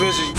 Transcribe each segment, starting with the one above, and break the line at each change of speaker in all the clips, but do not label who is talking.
vision.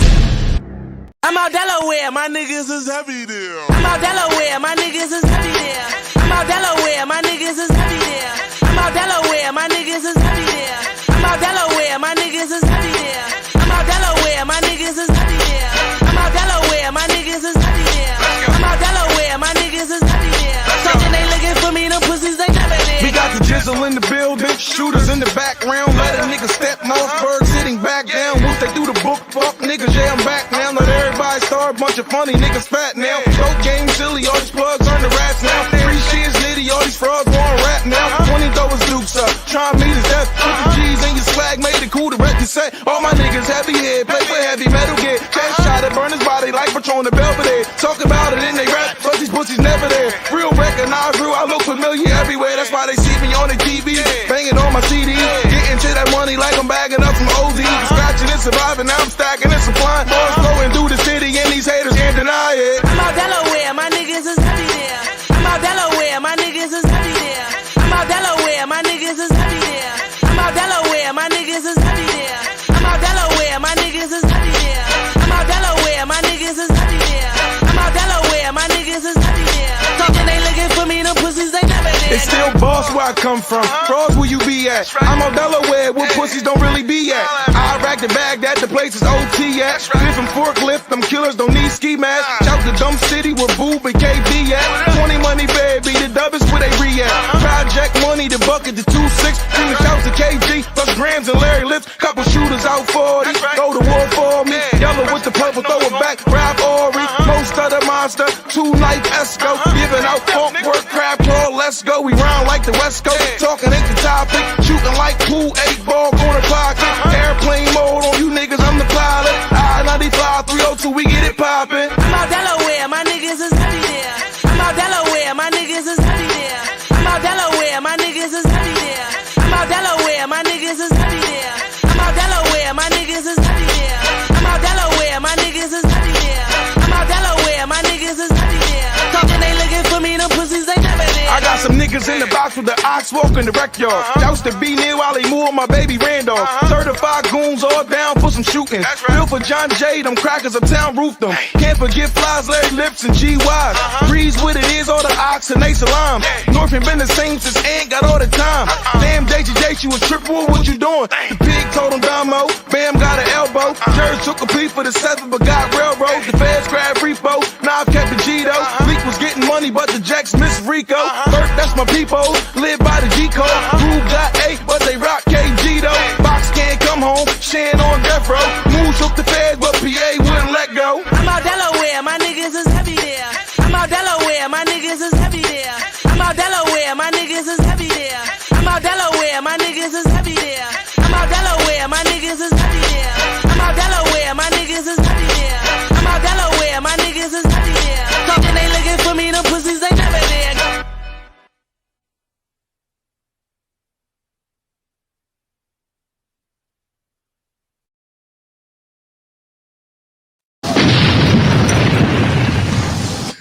I'm out Delaware, my niggas is heavy there. I'm out Delaware, my niggas is heavy there. I'm out Delaware, my niggas is heavy there. I'm out Delaware, my niggas is heavy there. I'm out Delaware, my niggas is heavy there. I'm out Delaware, my niggas is heavy there. I'm out Delaware, my niggas is heavy there. I'm out Delaware, my niggas is heavy there. Something they looking for me, them pussies they never there.
We got the jizzle in the building, shooters in the background. Let a nigga step Mossberg sitting back down. Once they do the book, fuck niggas, yeah, I'm back now. Let everybody start, bunch of funny niggas fat now. Dope game silly, all these plugs on the rats now. 3 shits nitty, all these frauds want rap now. 20 dollars dukes up, trying me to death. Put the G's in your swag, made it cool to wreck the set. All my niggas heavy head, play for heavy metal gear. Cash shot it, burn his body like Patron the Belvedere. Talk about it in they rap, but these pussies never there. Real recognize real, I look familiar everywhere. That's why they see me on the TV, banging on my CDs. Getting to that money like I'm bagging up some OZs. Scratching and surviving, now I'm stacking and supplying. Boys flowing through the city and these haters can't deny it.
I'm out Delaware, my niggas is heavy there. I'm out Delaware, my niggas is heavy there. I'm out Delaware, my niggas is heavy there. I'm out Delaware, my niggas is heavy there. I'm out Delaware, my niggas is heavy there. I'm out Delaware, my niggas is heavy there. I'm out Delaware, my niggas is heavy there. Talking they looking for me, them pussies they never there.
It's still boss where I come from. Frauds where you be at. I'm on Delaware where pussies don't really be at. I rack the bag that the place is OT at. Different forklift, them killers don't need ski masks. Shout to Dumb City where Boob and KD at. 20 money baby, the dub is where they react. Project money, the bucket, the 2-6. Screaming shouts to KG, plus Grams and Larry Lips. Couple shooters out 40, go to war for me. Yellow with the purple, throw it back, grab Ori. Most of the monster, 2 Life Esco. Giving out funk work, crab claw, let's go. We round like the West Coast, talking ain't the topic. Shooting like pool, 8 ball, corner pocket. Airplane mode on you niggas, I'm the pilot. I-95, 302, we get it poppin'.
I'm out Delaware, my niggas is heavy there. I'm out Delaware, my niggas is heavy there. I'm out Delaware, my niggas is heavy there. I'm out Delaware, my niggas is heavy there. I'm out Delaware, my niggas is heavy there. I'm out Delaware, my niggas is heavy there. I'm out Delaware, my niggas is heavy there. Talking they looking for me, them pussies they never there.
I got some niggas in the box with the ox walk in the rec yard. Doused to be near while they move on my baby Randolph. Certified goons all down for some shooting. Bill for John J, them crackers uptown roofed them. Can't forget Flies, Larry Lips, and G-Wise. Breeze with it is all the ox and Ace Alarm. Northern been the same since Ant got all the time. Damn, JJ, she was triple, what you doing? The pig told him Damo, Bam got an elbow. Jerry took a plea for the 7th but got railroad. The feds grabbed repo, now I've kept the G-Do. Leak was getting money but the Jacks miss Rico. Bert, that's my people, live by the G-Code. Groove got 8 but they rock KG though. Box can't come home, Shan on death row. Moose hooked the feds but PA wouldn't let go.
I'm out Delaware, my niggas is heavy there. I'm out Delaware, my niggas is heavy there. I'm out Delaware, my niggas is heavy there. I'm out Delaware, my niggas is heavy there. I'm out Delaware, my niggas is heavy there. I'm out Delaware, my niggas is heavy there. I'm out Delaware, my niggas is heavy there. Talking they looking for me, them pussies they never there.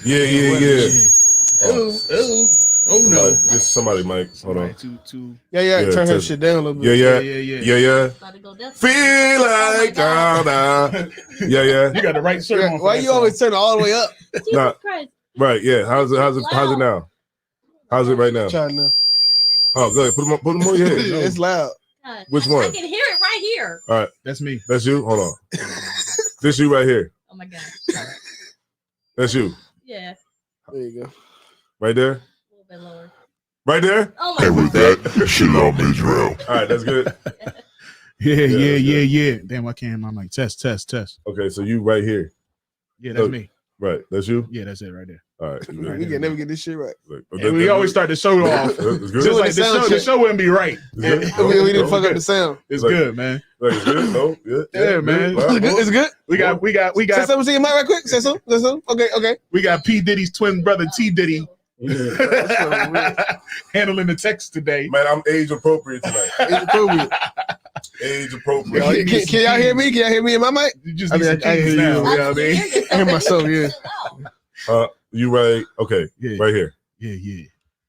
Yeah.
Oh no.
Just somebody, Mike. Hold on.
Yeah, turn her shit down a little bit.
Yeah. Feel like down. Yeah.
You got the right shirt on.
Why you always turn it all the way up?
Nah, right, yeah. How's it now? How's it right now?
Trying to.
Oh, go ahead. Put them on your head.
It's loud.
Which one?
I can hear it right here.
All right.
That's me.
That's you? Hold on. This you right here.
Oh my God.
That's you.
Yeah.
There you go.
Right there?
A little bit lower.
Right there?
Oh my
And with that, Shalom Israel.
All right, that's good.
Yeah. Damn, why can't my mic? Test.
Okay, so you right here.
Yeah, that's me.
Right, that's you?
Yeah, that's it right there.
All right.
We can never get this shit right.
And we always start the show off. Just like the show wouldn't be right.
We didn't fuck up the sound.
It's good, man.
Like, it's good? No? Good?
Yeah, man.
Wow.
It's good.
We got.
Say something to your mic right quick. Say something. Okay.
We got P Diddy's twin brother T Diddy handling the text today.
Man, I'm age appropriate tonight. Age appropriate.
Can y'all hear me? Can y'all hear me in my mic?
You just need some keys now. You know what I mean?
I hear myself. Yeah.
You right? Okay.
Yeah.
Right here.
Yeah.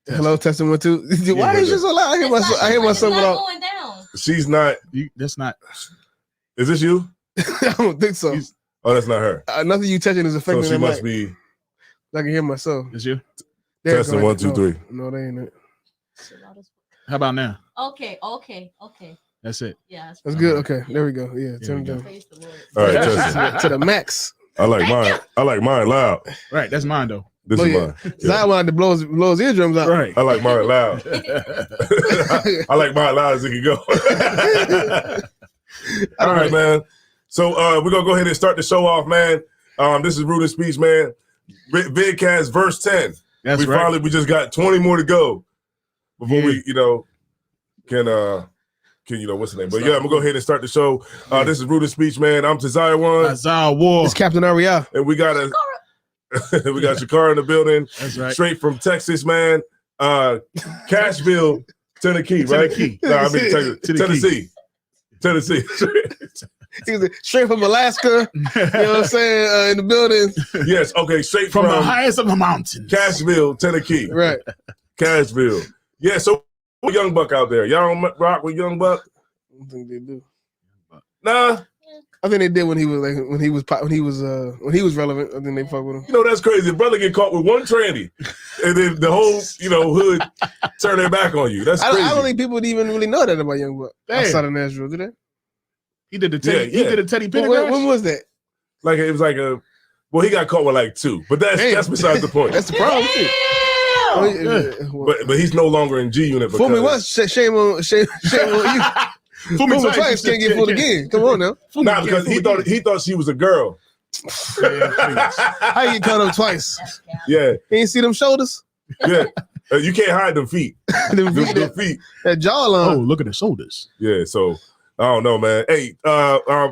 Hello, testing 1 2. Why is you so loud? I hear myself.
It's not going down.
She's not.
That's not.
Is this you?
I don't think so.
Oh, that's not her.
Nothing you touching is affecting.
So she
that
must
mic.
be.
I can hear myself.
It's you.
Testing 1, 2, 3.
No, they ain't it.
How about now?
Okay.
That's it.
Yeah.
That's good. Okay, there we go. Yeah, turn it down
Praise the Lord.
All right, testing.
to the max.
I like mine loud.
Right, that's mine though.
This is mine.
Zion wanted to blow his eardrums out.
Right.
I like mine loud. I like mine loud as it can go. All right, man. So we're gonna go ahead and start the show off, man. This is Rooted Speech, man. Vidcast verse 10.
That's right.
We just got 20 more to go before we, can what's the name? But yeah, I'm gonna go ahead and start the show. This is Rooted Speech, man. I'm Tazaya One.
Tazaya War.
It's Captain Ariel.
And we got we got Shakara in the building.
That's right.
Straight from Texas, man. Cashville, Tennessee, right? Tennessee.
He's straight from Alaska. You know what I'm saying? In the building.
Yes, okay, straight
from the highest of the mountains.
Cashville, Tennessee.
Right.
Cashville. Yeah, so Young Buck out there. Y'all don't rock with Young Buck?
I don't think they do.
Nah.
I think they did when he was relevant. I think they fuck with him.
You know, that's crazy. The brother get caught with one tranny, and then the whole hood turn their back on you. That's crazy.
I don't think people would even really know that about Young Buck outside of Nashville, did they?
He did the Teddy. Yeah. He did a Teddy
Pendergrass. When was that?
Like it was like he got caught with like 2, but that's besides the point.
That's the problem.
But he's no longer in G Unit.
Fool me once, shame on you. Fool me twice, can't get fooled again. Come on now.
Nah, because he thought she was a girl.
How you get caught up twice?
Yeah.
You ain't see them shoulders?
Yeah. You can't hide them feet. them feet.
That jawline.
Oh, look at the shoulders.
Yeah, so I don't know, man. Hey,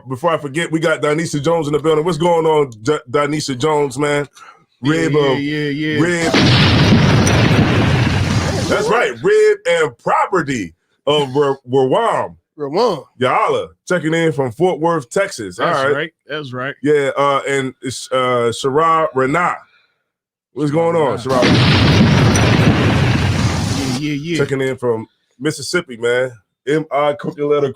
before I forget, we got Donisha Jones in the building. What's going on, Donisha Jones, man? Rib. That's right. Rib and property of Rawam. Ya'ala checking in from Fort Worth, Texas.
That's right. That's right.
Yeah, and it's Shara Renat. What's going on, Shara?
Yeah.
Checking in from Mississippi, man. M-I, crooked letter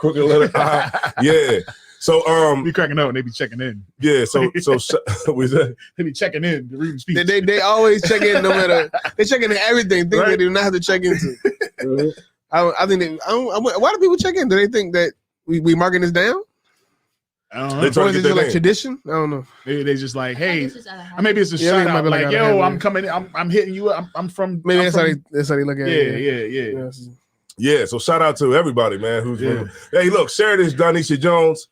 I. Yeah. So
we cracking up when they be checking in.
Yeah, so
they be checking in to read speech.
They always check in no matter they check in everything, things they do not have to check into. I think why do people check in? Do they think that we marking this down?
I don't know.
They try to get
like tradition? I don't know.
They just like, hey, maybe it's a shout out. Like, yo, I'm coming. I'm hitting you up. I'm from.
Maybe that's how they look at
it.
Yeah. So shout out to everybody, man. Who's hey, look, share this, Donisha Jones.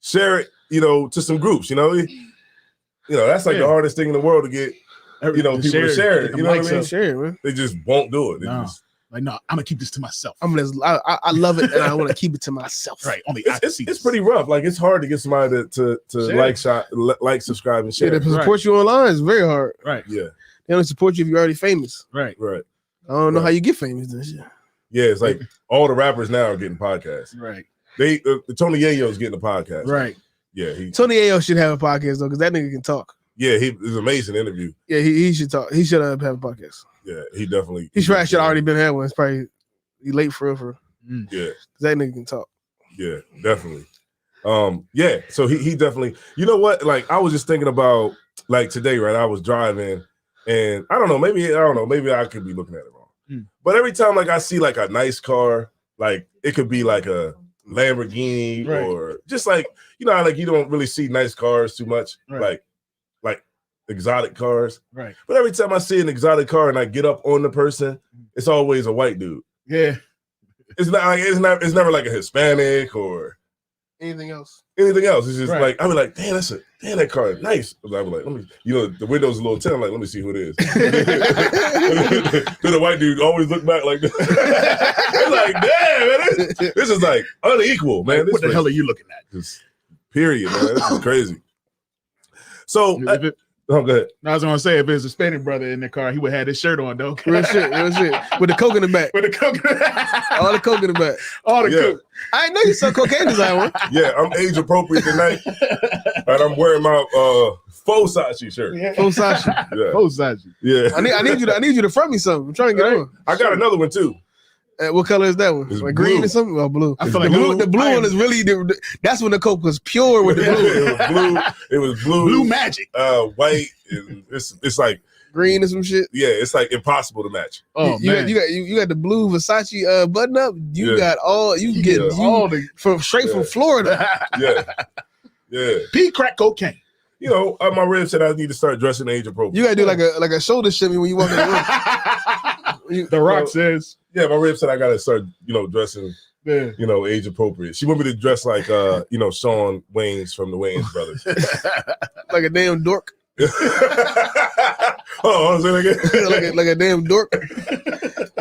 Share it, to some groups. That's like the hardest thing in the world to get. People to share it. You know what I mean?
Share it, man.
They just won't do it.
Like, no, I'm gonna keep this to myself.
I love it, and I want to keep it to myself.
Right. Only
it's pretty rough. Like, it's hard to get somebody to like, subscribe, and share.
Yeah, to support you online is very hard.
Right.
Yeah.
They only support you if you're already famous.
Right.
Right.
I don't know how you get famous then. Shit.
Yeah, it's like all the rappers now are getting podcasts.
Right.
Tony Yayo's getting a podcast.
Right.
Yeah.
Tony Yayo should have a podcast though, because that nigga can talk.
Yeah, it's an amazing interview.
Yeah, he should talk. He should have a podcast.
Yeah, he definitely.
He should already been had one. It's probably he late for real.
Yeah,
that nigga can talk.
Yeah, definitely. Yeah. So he definitely. You know what? Like, I was just thinking about like today, right? I was driving, and I don't know. Maybe I could be looking at it wrong. But every time like I see like a nice car, like it could be like a Lamborghini or just like how like you don't really see nice cars too much, like exotic cars.
Right.
But every time I see an exotic car and I get up on the person, it's always a white dude.
Yeah.
It's never like a Hispanic or
anything else.
It's just like, I'll be like, damn, that car is nice. I'll be like, let me, the window's a little tint. I'm like, let me see who it is. Then the white dude always look back like this. It's like, damn, man, this is like unequal, man.
What the hell are you looking at?
Just period, man. This is crazy. So, go ahead.
I was gonna say, if it's a Hispanic brother in the car, he would have his shirt on though.
Real shit. With the coke in the back.
With the coke.
All the coke in the back.
All the coke.
I didn't know you saw cocaine design one.
Yeah, I'm age appropriate tonight. And I'm wearing my faux Sachi shirt.
Yeah. Faux Sachi.
Yeah.
Faux Sachi.
Yeah.
I need you to front me something. I'm trying to get on.
I got another one too.
What color is that one?
It's
Like green
blue.
or something? Oh, blue.
I feel like
the blue one is really that's when the Coke was pure with the blue.
It was blue.
Blue magic.
White. And it's like
Green or some shit.
yeah, it's like impossible to match.
Oh
you
man,
you got the blue Versace button up. You
Yeah.
got all you get
all the
from straight from Florida.
Yeah.
pea crack cocaine.
You know, my rib said I need to start dressing age appropriate.
You gotta do like a shoulder shimmy when you walk in the room.
The Rock says,
Yeah, my rib said I gotta start, dressing,
yeah.
age appropriate. She want me to dress like Sean Wayne's from the Wayans brothers.
Like a damn dork.
Oh, say that again.
like a damn dork.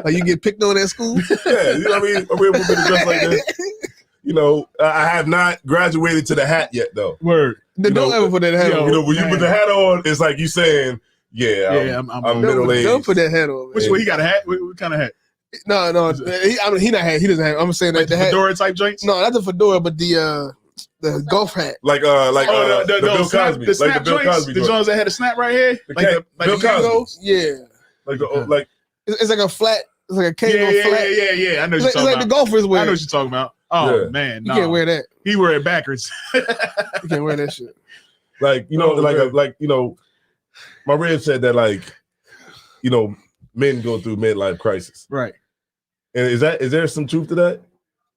Like you get picked on at school.
Yeah, you know what I mean? My rib want me to dress like that. I have not graduated to the hat yet though.
Word.
Don't ever put that hat on.
When you put the hat on, it's like you saying, I'm middle aged.
Don't put that hat on.
Which way he got a hat? What kind of hat?
No, he not hat. He doesn't have. I'm saying
Like
that the hat.
fedora type joints.
No, not the fedora, but the golf hat.
Like the Bill
snap,
Cosby,
the snap
like the Bill
joints,
Cosby,
the
joint.
joints that had a snap right here,
Bill Cosby.
Kangos.
Yeah,
like
it's like a flat. It's like a Kango
Yeah.
flat.
I know what
It's
you're
like
talking
the
about.
golfers wear.
I know what you're talking about. Oh
Yeah.
man,
You can't wear that.
He wear it backwards.
You can't wear that shit.
my rib said that men go through midlife crisis.
Right.
And is there some truth to that?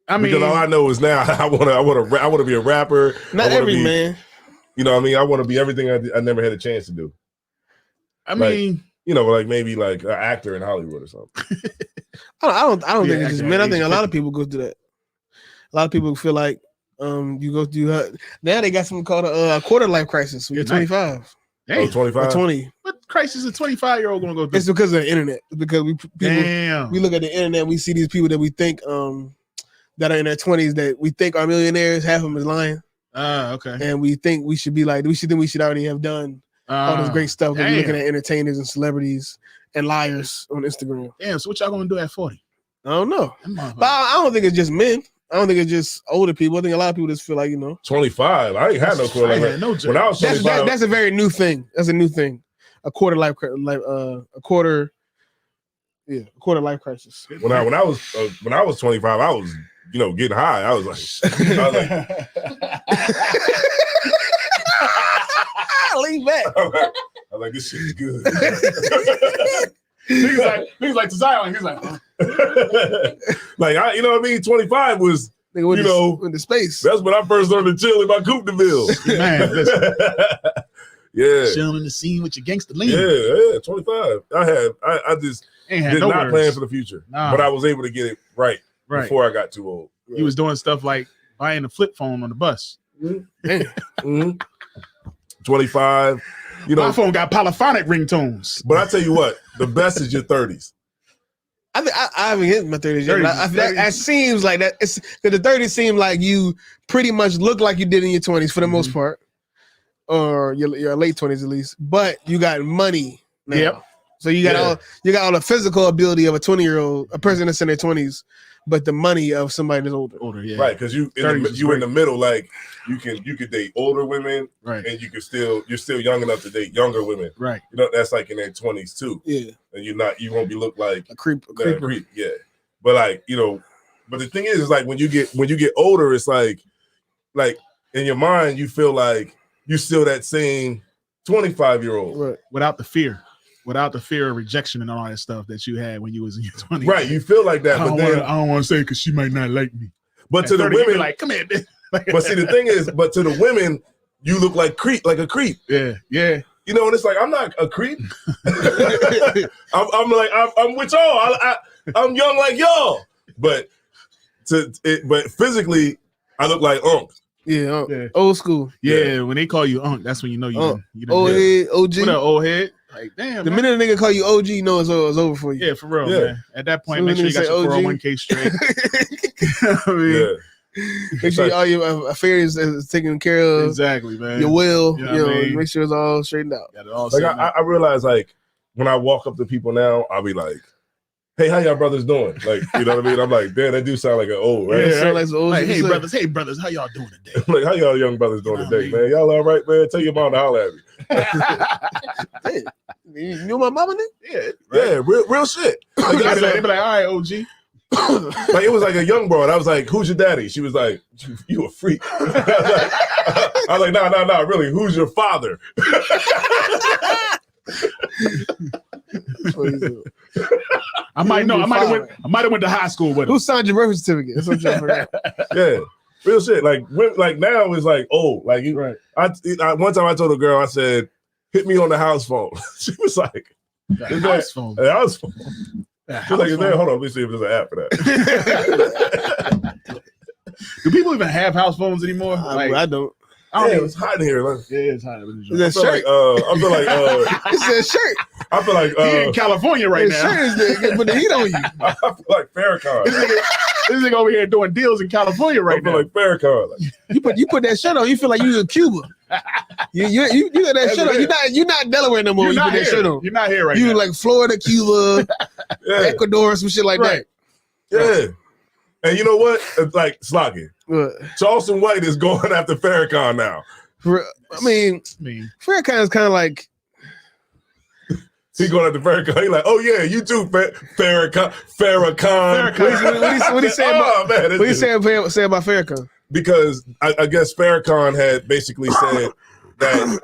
I mean,
Because all I know is now I want to be a rapper.
Not every man.
You know what I mean? I want to be everything I never had a chance to do.
I mean,
maybe like an actor in Hollywood or something.
I don't think
Yeah,
it's just
okay,
men. I
age
think a lot
50.
of people go through that. A lot of people feel like you go through now they got something called a quarter life crisis when you're
Good night.
25
Oh,
or
25?
20.
what crisis a 25-year-old gonna go through?
It's because of the internet. Because
Damn.
we look at the internet, we see these people that we think that are in their 20s that we think are millionaires, half of them is lying.
Okay.
And we think we should be like, we should already have done all this great stuff. Because we're looking at entertainers and celebrities and liars on Instagram.
Damn. So what y'all gonna do at 40?
I don't know.
That motherfucker.
But I don't think it's just men. I don't think it's just older people. I think a lot of people just feel like,
25. I ain't had no quarter
I ain't
life.
had no
When I was 25,
that's a very new thing. That's a new thing. A quarter life quarter life crisis.
when I was 25, I was getting high. I was like
Lean back.
I was like, this shit is good.
He's like to Zion. He's like,
Like you know what I mean? 25 was
Nigga went
You
into space.
that's when I first learned to chill in my coupe de ville.
man, listen,
Yeah.
chilling in the scene with your gangster lean.
Yeah, 25. I just
Ain't had
did
no
not
worries.
plan for the future.
Nah.
But I was able to get it right
Right.
before I got too old.
He was doing stuff like buying a flip phone on the bus.
Mhm. 25.
My phone got polyphonic ringtones.
But I tell you what, the best is your 30s.
I think I haven't hit my 30s yet.
30s,
That seems like that. It's because the 30s seem like you pretty much look like you did in your 20s for the most part, or your late 20s at least. But you got money now.
Yep.
So you got all the physical ability of a 20-year-old, a person that's in their 20s, but the money of somebody that's older.
Older, yeah.
Right, because you in
30s is
the middle, like you could date older women,
Right.
and you're still young enough to date younger women.
Right.
That's like in their 20s too.
Yeah,
And you won't be look like
a creep.
a creep. Yeah. But but the thing is like when you get older, it's like in your mind you feel like you still that same 25-year-old.
Right.
Without the fear of rejection and all that stuff that you had when you was in your 20s.
Right, you feel like that,
I
but
don't
then
want to say because she might not like me.
but to
At
the
30, you be
women,
like, come here, bitch.
but see the thing is, but to the women, you look like a creep.
Yeah, yeah.
And it's like I'm not a creep. I'm with y'all. I'm young like y'all. But physically, I look like
Yeah,
Yeah.
old school.
Yeah, when they call you Unc, that's when you know you done
Old
did.
head, OG.
What up, old head? Like, damn.
The
man.
minute a nigga call you OG, you know it's over for you.
Yeah, for real,
Yeah.
man. At that point,
So
make sure
when
you got
they
your
say OG?
401k straight. I mean,
Yeah.
Make sure all your affairs is taken care of.
exactly, man.
Your will,
You know what I mean?
make sure it's all straightened out.
Got it all
Like
set up.
I realize like when I walk up to people now, I'll be like, "Hey, how y'all brothers doing?" Like, you know what I mean? I'm like, "Damn, that do sound like an old, right?"
Yeah.
So like, so
Like,
OG
hey
said.
brothers, how y'all doing today?
Like, how y'all young brothers doing
You know what
today,
I mean?
man? Y'all all right, man? Tell your mom to holler at me.
You know my mama nigga?
Yeah,
Yeah, real shit.
They be like, all right, OG.
Like it was like a young broad. I was like, "Who's your daddy?" She was like, "You a freak." I was like, "No, really. Who's your father?"
I might have went to high school with him.
Who signed your birth certificate? That's what I'm trying to figure out.
Yeah, real shit. Like now it's like old. Like you,
Right.
I one time I told a girl, I said, "Hit me on the house phone." She was like,
House phone.
The house phone. She was like, "Is there? Hold on, let me see if there's an app for that."
Do people even have house phones anymore?
I don't.
It's hot in here. Like,
Yeah, it's hot.
Is that shirt?
I feel like
It's that shirt.
I feel like
He in California right
That
now.
shirt is there, put the heat on you.
I feel like Farrakhan.
This nigga over here doing deals in California right
I feel
now.
like Farrakhan. Like,
You put that shirt on, you feel like you in Cuba. You got that shirt on. You're not Delaware no more.
You're
You
not
put that
here.
shirt on.
You're not here right
You
now.
like Florida, Cuba, Ecuador, some shit like
Right.
yeah. And you know what? It's like Slocky.
that.
Charleston White is going after Farrakhan now.
I mean, Farrakhan is kind of like.
He going after Farrakhan. He like, oh yeah, you too, Farrakhan.
What he say about?
Man,
What he say about Farrakhan?
Because I guess Farrakhan had basically said that.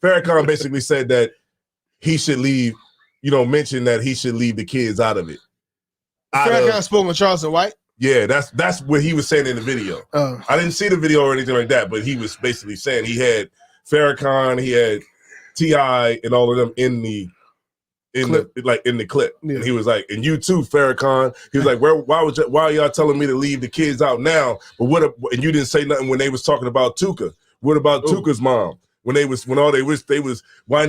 Farrakhan basically said that he should leave. Mention that he should leave the kids out of it.
Farrakhan spoke with Charleston White.
Yeah, that's what he was saying in the video. I didn't see the video or anything like that, but he was basically saying he had Farrakhan, he had T.I. and all of them in the clip.
Yeah.
And he was like, and you too, Farrakhan. He was like, why are y'all telling me to leave the kids out now? But and you didn't say nothing when they was talking about Tuka. What about Tuka's mom? Why did they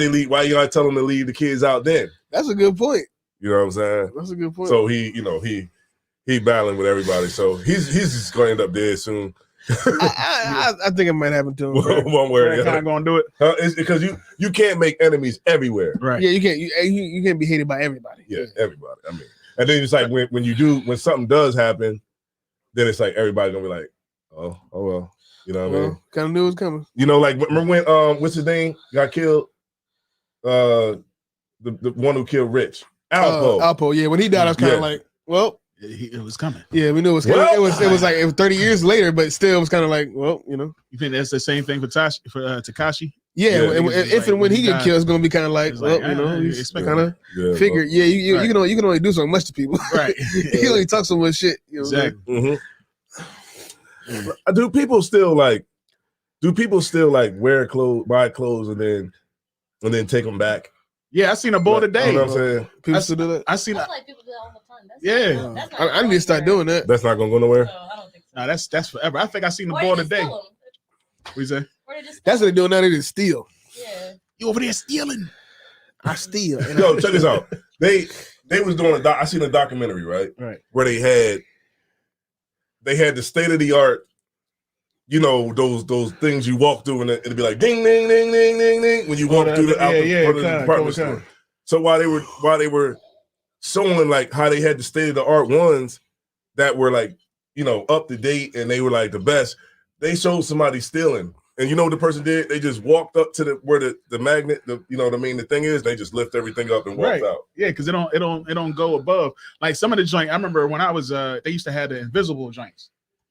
leave? Why y'all telling them to leave the kids out then?
That's a good point.
You know what I'm saying?
That's a good point.
So he battling with everybody. So he's just going to end up dead soon.
I think it might happen to him.
One way or the other.
Going to do it.
It's because you can't make enemies everywhere.
Right.
Yeah, you can't. You can't be hated by everybody.
Yeah, everybody. I mean, and then it's like when something does happen, then it's like everybody gonna be like, oh well, you know what I mean?
Kind of knew it was coming.
Like remember when what's his name got killed? The one who killed Rich, Alpo.
Alpo. Yeah, when he died, I was kind of like, well.
It was coming.
Yeah, we knew it was coming. It was like 30 years later, but still, it was kind of like, well,
You think that's the same thing for Tekashi?
Yeah, if and when he get killed, it's gonna be kind of like, he's kind of figured. Yeah, you can only do so much to people.
Right.
You only talk so much shit.
Exactly.
Mm-hmm. Do people still like buy clothes and then take them back?
Yeah, I seen a boy today.
You know what I'm saying?
People still do that.
I seen.
That's like people do that all the time.
I need to start doing that.
That's not gonna go nowhere.
No, I don't think so.
No, that's forever. I think I seen the
Or
boy
they just
today.
steal 'em.
What you say?
Or they just
That's what they doing now. They just steal.
Yeah.
You over there stealing?
I steal.
Yo, check this out. They was doing I seen a documentary, right?
Right.
Where they had the state of the art, those things you walk through and it'd be like ding ding ding ding ding ding when you walk through the department store. So while they were showing like how they had the state of the art ones that were like, up to date and they were like the best, they showed somebody stealing. And you know what the person did? They just walked up to where the magnet, the thing is, they just lift everything up and walked out.
Yeah, because it don't go above. Like some of the joint, I remember when I was they used to have the invisible joints.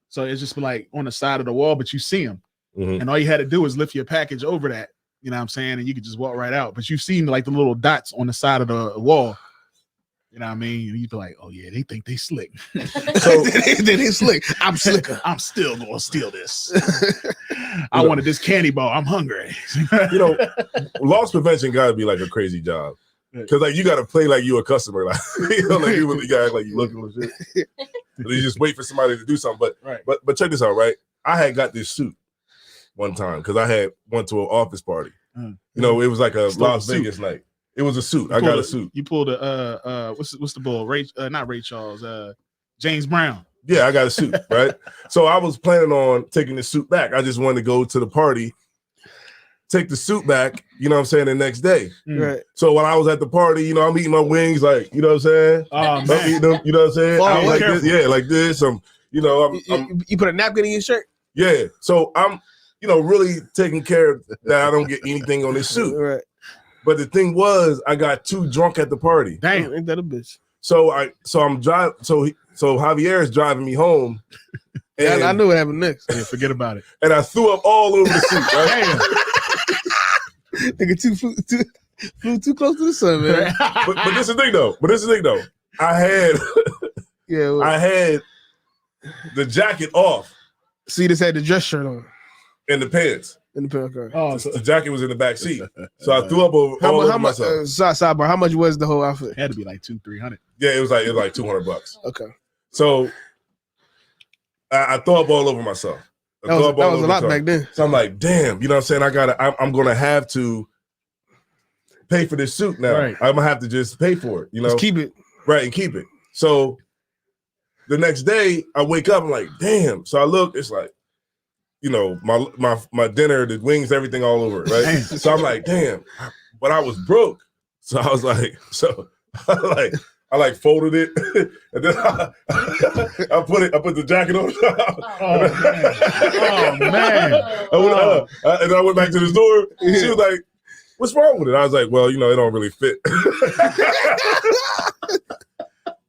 So it's just like on the side of the wall, but you see them.
Mm-hmm.
And all you had to do is lift your package over that. You know what I'm saying? And you could just walk right out. But you've seen like the little dots on the side of the wall. You know what I mean? And you'd be like, oh yeah, they think they slick.
So they slick. I'm slicker.
I'm still gonna steal this. I wanted this candy bar. I'm hungry.
Loss prevention gotta be like a crazy job. Because like you gotta play like you a customer. Like you gotta act like you looking for shit. And you just wait for somebody to do something. But check this out, right? I had got this suit one time because I had went to an office party. It was like a Las Vegas night. It was a suit. I got a suit.
You pulled a what's the bull? Not Ray Charles. James Brown.
Yeah, I got a suit, right? So I was planning on taking the suit back. I just wanted to go to the party, take the suit back, you know what I'm saying, the next day.
Right.
So when I was at the party, I'm eating my wings, like, you know what I'm saying?
Oh,
I'm eating them, you know what I'm saying?
Oh,
I'm like
careful.
this, yeah, like this.
You put a napkin in your shirt?
Yeah. So I'm, really taking care that I don't get anything on this suit.
Right.
But the thing was, I got too drunk at the party.
Damn.
Ain't that a bitch?
So I'm driving. So Javier is driving me home. And,
I knew what happened next.
Yeah, forget about it.
And I threw up all over the seat. Right?
Nigga, flew too close to the sun, man.
but this is the thing though. I had I had the jacket off.
So you just had the dress shirt on
and the pants.
In the pants. Okay.
Oh, so the jacket was in the back seat. So I threw up over over myself.
Sidebar, how much was the whole outfit?
It had to be like $200-300.
Yeah, it was like $200.
Okay.
So I threw up all over myself.
That was a lot back then.
So I'm like, damn, you know what I'm saying? I'm gonna have to pay for this suit now.
Right.
I'm gonna have to just pay for it, you know.
Just keep it.
Right, and keep it. So the next day I wake up, I'm like, damn. So I look, it's like, you know, my dinner, the wings, everything all over it, right? So I'm like, damn, but I was broke. So I was like, I folded it, and then I put the jacket on.
Oh man!
And I went back to the store. She was like, "What's wrong with it?" I was like, "Well, you know, it don't really fit."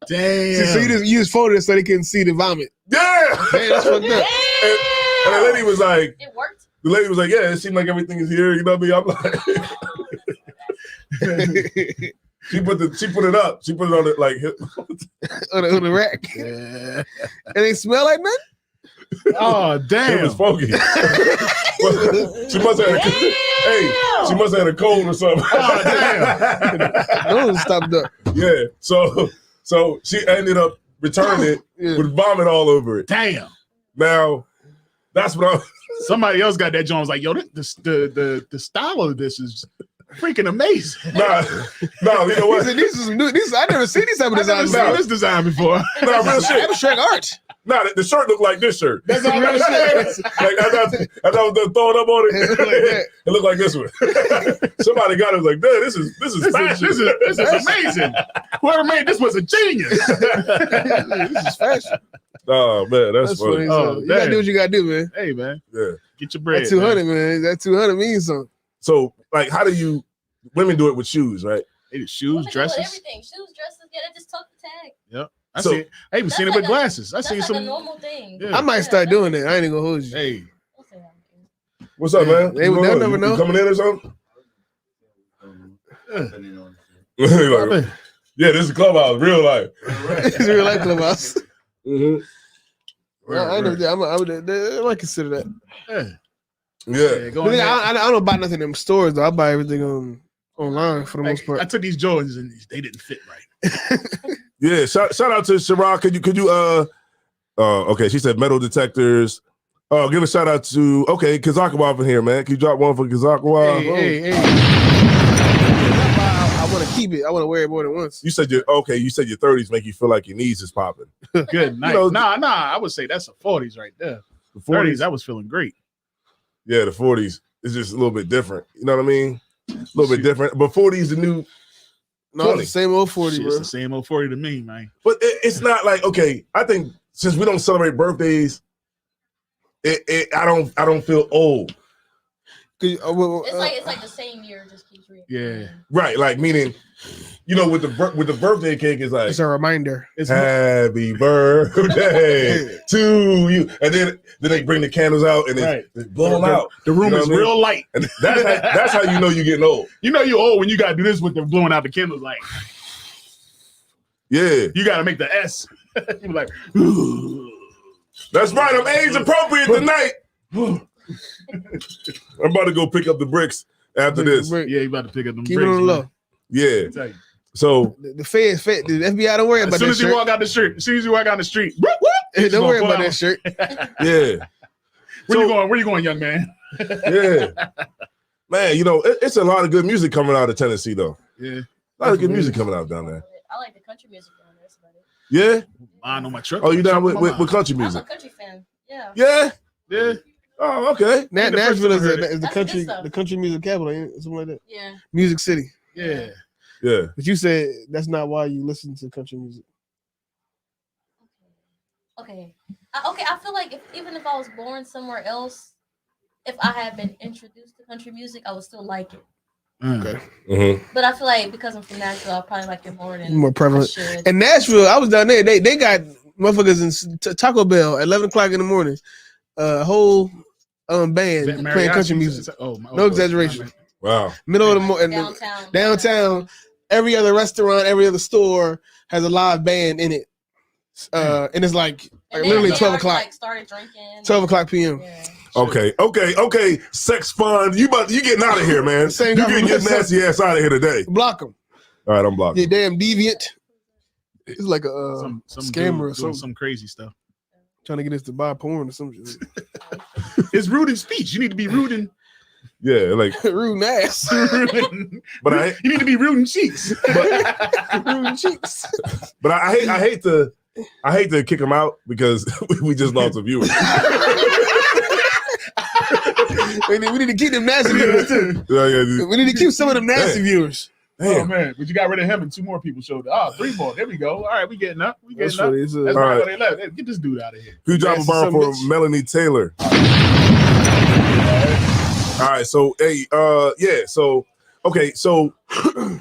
Damn.
So you just folded it so they couldn't see the vomit.
Yeah.
Man, that's fucked up.
And the lady was like,
"It worked."
The lady was like, "Yeah, it seemed like everything is here." You know what I mean? I'm like. She put it up. She put it on it like
on the rack. Yeah. And it smell like nothing?
Oh damn!
It was funky. She must have she must have had a cold or something.
Oh damn!
Those stopped up.
Yeah. So she ended up returning it with vomit all over it.
Damn.
Now that's what
somebody else got that joint. Was like, yo, the style of this is freaking amazing.
Nah, you know what?
These is new. I never seen these type of designs.
I've never seen this design before.
Nah, real shit.
Abstract art.
Nah, the shirt looked like this shirt.
That's all real shit.
Like as I was done throwing up on it, it looked like this one. Somebody got it, was like, "Dude, this is fashion.
This is amazing. Whoever made this was a genius.
This is fashion."
Oh man, that's funny.
Oh, you gotta do what you gotta do, man.
Hey man,
yeah,
get your bread.
That 200, man. That 200 means something.
So, like, how do women do it with shoes, right?
They do shoes, dresses,
everything. Shoes, dresses. Yeah, they just tuck the tag.
Yep. I even seen it with glasses. I seen some
a normal thing.
Yeah. I might start doing it. I ain't even gonna hold you.
Hey,
what's up, man?
They'll never know.
You coming in or something?
Like,
yeah, this is clubhouse, real life.
It's real life clubhouse.
Mm-hmm.
I might consider that.
Yeah.
I don't buy nothing in them stores though. I buy everything online for the most part.
I took these Jordans and they didn't fit right.
Yeah, shout out to Shara. Could you okay, she said metal detectors. Oh, give a shout out to Kazakiwa in here, man. Can you drop one for Kazakiwa?
Hey. I want to keep it. I want to wear it more than once.
You said your 30s make you feel like your knees is popping.
Good night. Nah. I would say that's a 40s right there. The 40s, I was feeling great.
Yeah, the 40s is just a little bit different. You know what I mean? A little bit different. But 40 is the new.
No, it's the same old 40, bro.
It's the same old 40 to me, man.
But it's not like, okay, I think since we don't celebrate birthdays, I don't feel old.
It's like the same year just keeps reading.
Yeah. Right, like meaning, you know, with the birthday cake is like
it's a reminder.
It's happy birthday to you, and then they bring the candles out and they blow them out.
The room is real light.
And that's how you know you're getting old.
You know you're old when you gotta do this with the blowing out the candles. Like,
yeah,
you gotta make the S. You're like,
that's right. I'm age appropriate tonight. I'm about to go pick up the bricks after this.
Yeah, you about to pick up them
Keep
bricks.
Keep it on the low.
Yeah. So
the Fed, the FBI don't worry about that.
As soon as you walk out the street, on the street,
don't worry about that shirt.
Yeah.
Where you going, young man?
Yeah. Man, you know, it's a lot of good music coming out of Tennessee, though.
Yeah.
A lot of good music coming out down there.
I like the country music down there. That's about it.
Yeah?
I know my truck.
Oh, you down with country music?
I'm a country fan. Yeah.
Yeah?
Yeah.
Oh, okay.
Nashville is the country music capital, ain't it? Something like that.
Yeah.
Music City.
Yeah.
Yeah.
But you said that's not why you listen to country music.
Okay. I feel like even if I was born somewhere else, if I had been introduced to country music, I would still like it.
Okay.
Mm-hmm.
But I feel like because I'm from Nashville, I probably like it more than
More prevalent.
I should.
In Nashville, I was down there. They got motherfuckers in Taco Bell at 11 o'clock in the morning. A whole band playing country music. No exaggeration.
Wow.
Middle of the morning. Downtown. Every other restaurant, every other store has a live band in it. And it's like literally 12 o'clock.
Like started drinking.
12 o'clock p.m.
Yeah.
Okay. Sex fun. You getting out of here, man. You getting your nasty ass out of here today.
Block them.
All right, I'm blocking.
You damn deviant. It's like a
some
scammer or something.
Some crazy stuff.
Trying to get us to buy porn or some shit.
It's rude in speech. You need to be rude in.
Yeah, like
rude ass.
But
you need to be rude in cheeks.
Rude in cheeks.
But I hate to kick him out because we just lost a viewer.
We need to keep them nasty viewers too. We need to keep some of them nasty viewers.
Damn. Oh man, but you got rid of him and 2 more people showed up. 3 more. There we go. All right, we getting up. That's
funny.
That's right. They left. Hey, get this dude out of here.
Who drop a bomb for Melanie Taylor? All right, so so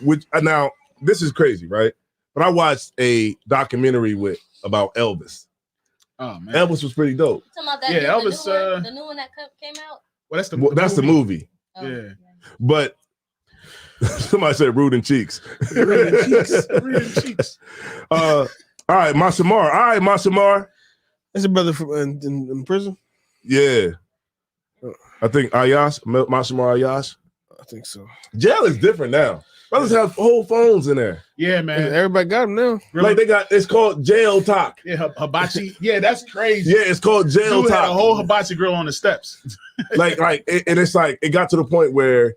which now this is crazy, right? But I watched a documentary about Elvis.
Oh man,
Elvis was pretty dope.
Elvis. The new one that came out.
Well,
that's the movie.
Oh,
yeah,
but somebody said rude in cheeks.
Rude in cheeks.
All right, Masamar.
That's a brother from in prison.
Yeah, I think Masamar Ayash.
I think so.
Jail is different now. Brothers have whole phones in there.
Yeah, man.
Everybody got them now.
Really? Like it's called jail talk.
Yeah, hibachi. Yeah, that's crazy.
Yeah, it's called jail
Dude
talk.
had a whole hibachi grill on the steps.
and it's like it got to the point where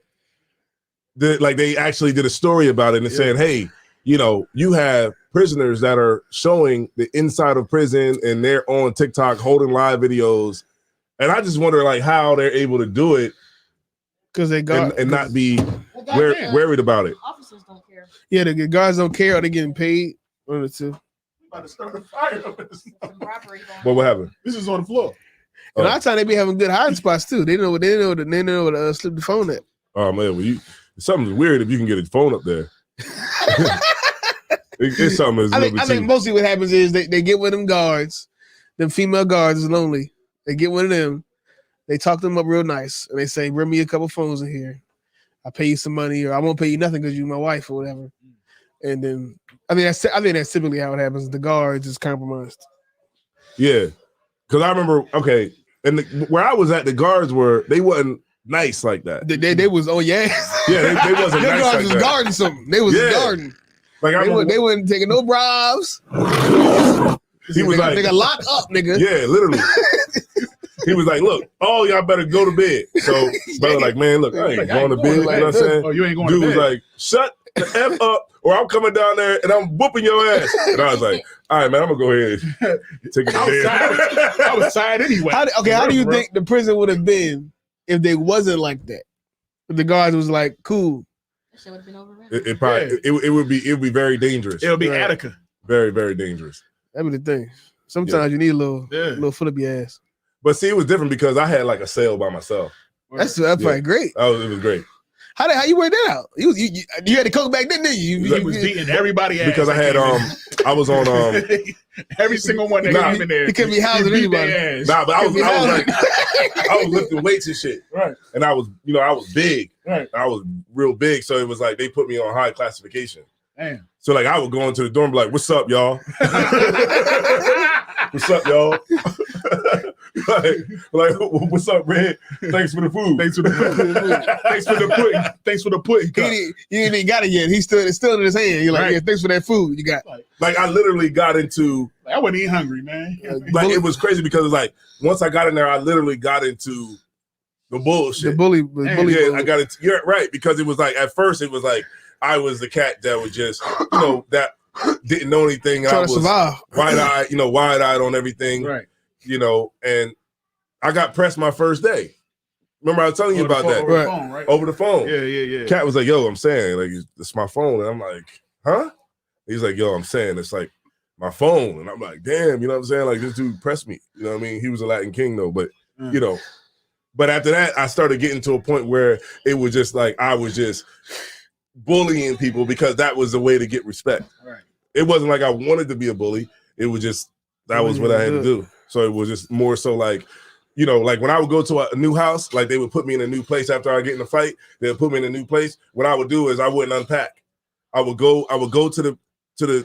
they actually did a story about it and saying, hey, you have prisoners that are showing the inside of prison and they're on TikTok holding live videos. And I just wonder how they're able to do it
because they got
and not be worried about it.
Officers don't care.
Yeah, the guys don't care. Are they getting paid? One of the two.
About to start a fire up in this.
What happened?
This is on the floor.
And a lot of time they be having good hiding spots too. They know to slip the phone at.
Oh man, something's weird if you can get a phone up there. It's something.
I think mostly what happens is they get with them guards, them female guards is lonely. They get one of them. They talk them up real nice, and they say, "Bring me a couple phones in here. I'll pay you some money, or I won't pay you nothing because you're my wife or whatever." And then I think that's typically how it happens. The guards is compromised.
Yeah, because I remember. Okay, and where I was at, the guards they wasn't nice like that.
They was they
wasn't nice
guards
like
was
that.
guarding something. They was guarding.
Like
they wasn't taking no bribes.
He was like,
"Nigga, lock up, nigga."
Yeah, literally. He was like, "Look, all y'all better go to bed." So, brother, like, man, look, I ain't going to bed. You know what I'm saying?
Oh, you ain't going
Dude
to bed.
was like, "Shut the F up, or I'm coming down there and I'm whooping your ass." And I was like, "All right, man, I'm gonna go ahead and take it to bed."
I was tired anyway.
How do you think the prison would have been if they wasn't like that? If the guards was like, cool.
That shit would have been over.
It probably it would be very dangerous.
It would be Attica.
Very, very dangerous.
That'd be the thing. Sometimes you need a little foot up your ass.
But see, it was different because I had like a cell by myself.
That's probably great.
Oh, it was great.
How you work that out? You had to coke back then, didn't you?
You was beating everybody ass
because I had I was on
every single one that came in there.
He couldn't be housing anybody.
Nah, but I was like I was lifting weights and shit.
Right.
And I was I was big.
Right.
I was real big, so it was like they put me on high classification.
Damn.
So like I would go into the dorm and be like, "What's up, y'all?" "What's up, y'all?" like, "What's up, Red? Thanks for the food.
Thanks for the food. Thanks for the pudding. Thanks for the pudding."
You ain't even got it yet. It's still in his hand. You're like, right. Yeah, thanks for that food you got.
Like I literally got into.
I wasn't even hungry, man.
Like it was crazy because it's like once I got in there, I literally got into the bullshit.
The bully.
Yeah, I got it. You're right because it was like at first it was like I was the cat that was just that didn't know anything.
Trying to survive.
Wide-eyed on everything.
Right.
And I got pressed my first day. Remember I was telling you about that?
Over the phone, right?
Over the phone.
Yeah.
Cat was like, "Yo, I'm saying, like, it's my phone." And I'm like, "Huh?" He's like, "Yo, I'm saying it's like my phone." And I'm like, "Damn," you know what I'm saying? Like this dude pressed me. You know what I mean? He was a Latin king though, but But after that, I started getting to a point where it was just like I was just bullying people because that was the way to get respect.
Right.
It wasn't like I wanted to be a bully. It was just that was what I had to do. So it was just more so like, you know, like when I would go to a new house, like they would put me in a new place after I get in a fight. They would put me in a new place. What I would do is I wouldn't unpack. I would go to the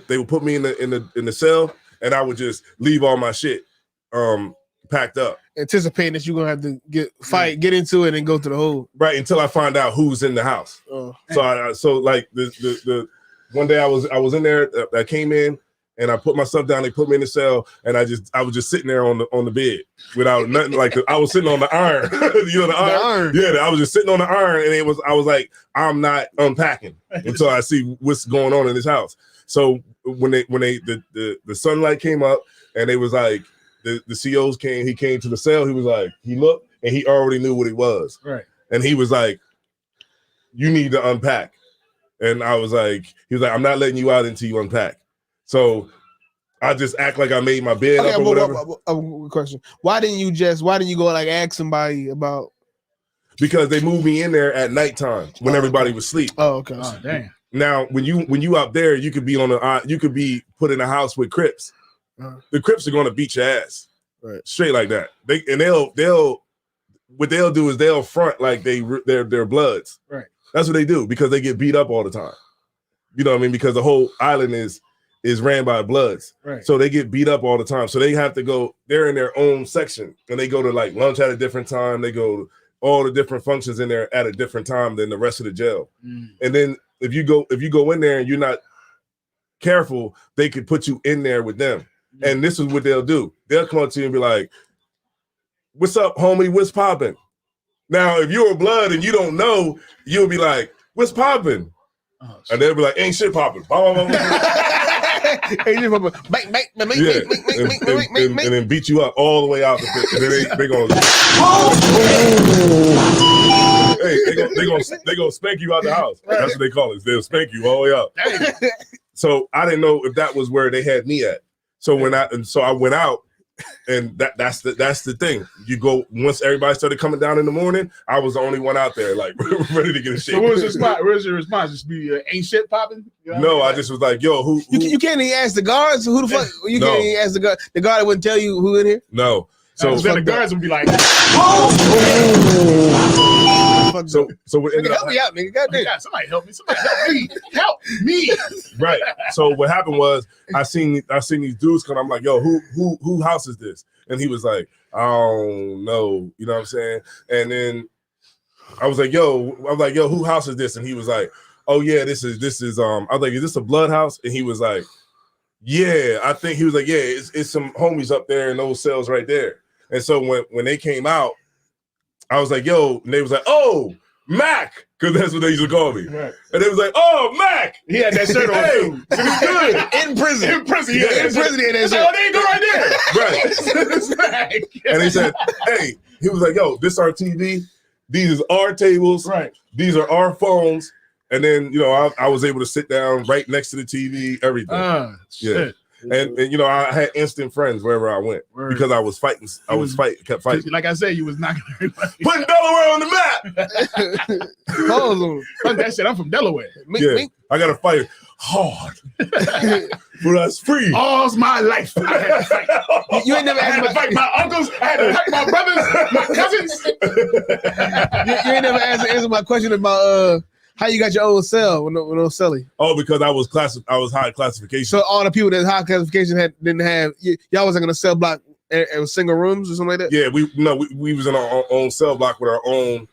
they would put me in the cell, and I would just leave all my shit packed up.
Anticipating that you're gonna have to get into it and go to the hole.
Right, until I find out who's in the house.
Oh.
So like the one day I was in there, I came in and I put myself down, they put me in the cell, and I was just sitting there on the bed without nothing. Like I was sitting on the iron. You know the iron? Yeah, I was just sitting on the iron, and I was like, I'm not unpacking until I see what's going on in this house. So when the sunlight came up and they was like the COs came, he came to the cell, he was like, he looked and he already knew what it was.
Right.
And he was like, you need to unpack. And I was like, he was like, I'm not letting you out until you unpack. So I just act like I made my bed up or whatever.
Question. Why didn't you go like ask somebody about?
Because they moved me in there at nighttime when everybody was asleep.
Oh, okay.
Oh, damn.
Now, when you out there, you could be you could be put in a house with Crips. The Crips are going to beat your ass,
right? Straight
like that. What they'll do is they'll front like they're Bloods,
right?
That's what they do because they get beat up all the time. You know what I mean? Because the whole island is ran by Bloods,
right?
So they get beat up all the time. So they have to go. They're in their own section, and they go to like lunch at a different time. They go to all the different functions in there at a different time than the rest of the jail. And then if you go in there and you're not careful, they could put you in there with them. And this is what they'll do. They'll come up to you and be like, "What's up, homie? What's popping?" Now, if you're a Blood and you don't know, you'll be like, "What's popping?" Oh, and they'll be like, "Ain't shit popping." And then beat you up all the way out the pit. And then they gonna they gonna spank you out the house. That's what they call it. They'll spank you all the way up. So I didn't know if that was where they had me at. So I went out, and that's the thing. You go once everybody started coming down in the morning. I was the only one out there, like ready to get a shake.
So what was your response? Just be ain't shit popping? You know
no, I just was like, yo, who?
You can't even ask the guards who the fuck. You can't even ask the guard. The guard wouldn't tell you who in here.
No.
So then the guards would be like,
so what ended up,
help me out, nigga. Goddamn.
God, somebody help me. Somebody help me.
Right. So what happened was I seen these dudes come. I'm like, yo, who house is this? And he was like, I don't know. You know what I'm saying? And then I was like, yo, who house is this? And he was like, oh yeah, this is I was like, is this a Blood house? And he was like, yeah, I think he was like, yeah, it's some homies up there in those cells right there. And so when they came out, I was like, yo, and they was like, oh, Mac, because that's what they used to call me. Right. And they was like, oh, Mac.
He had that shirt on too.
Good. In prison.
In prison. Yeah.
In prison. He had that shirt.
Oh, there you go right there.
Right. And he said, hey, he was like, yo, this our TV. These is our tables.
Right.
These are our phones. And then, you know, I was able to sit down right next to the TV, everything. Yeah.
Shit.
And you know, I had instant friends wherever I went because I was fighting. Kept fighting.
Like I said, you was knocking everybody.
Putting Delaware on the map.
Fuck that shit. I'm from Delaware.
I got to fight hard, but that's free.
All's my life. I had to fight.
You ain't never
had to fight my uncles. I had to fight my brothers, my cousins.
You ain't never answered my question about how you got your own cell with no cellie?
Oh, because I was high classification.
So all the people that high classification didn't have y'all wasn't gonna cell block and single rooms or something like that?
Yeah, we was in our own cell block with our own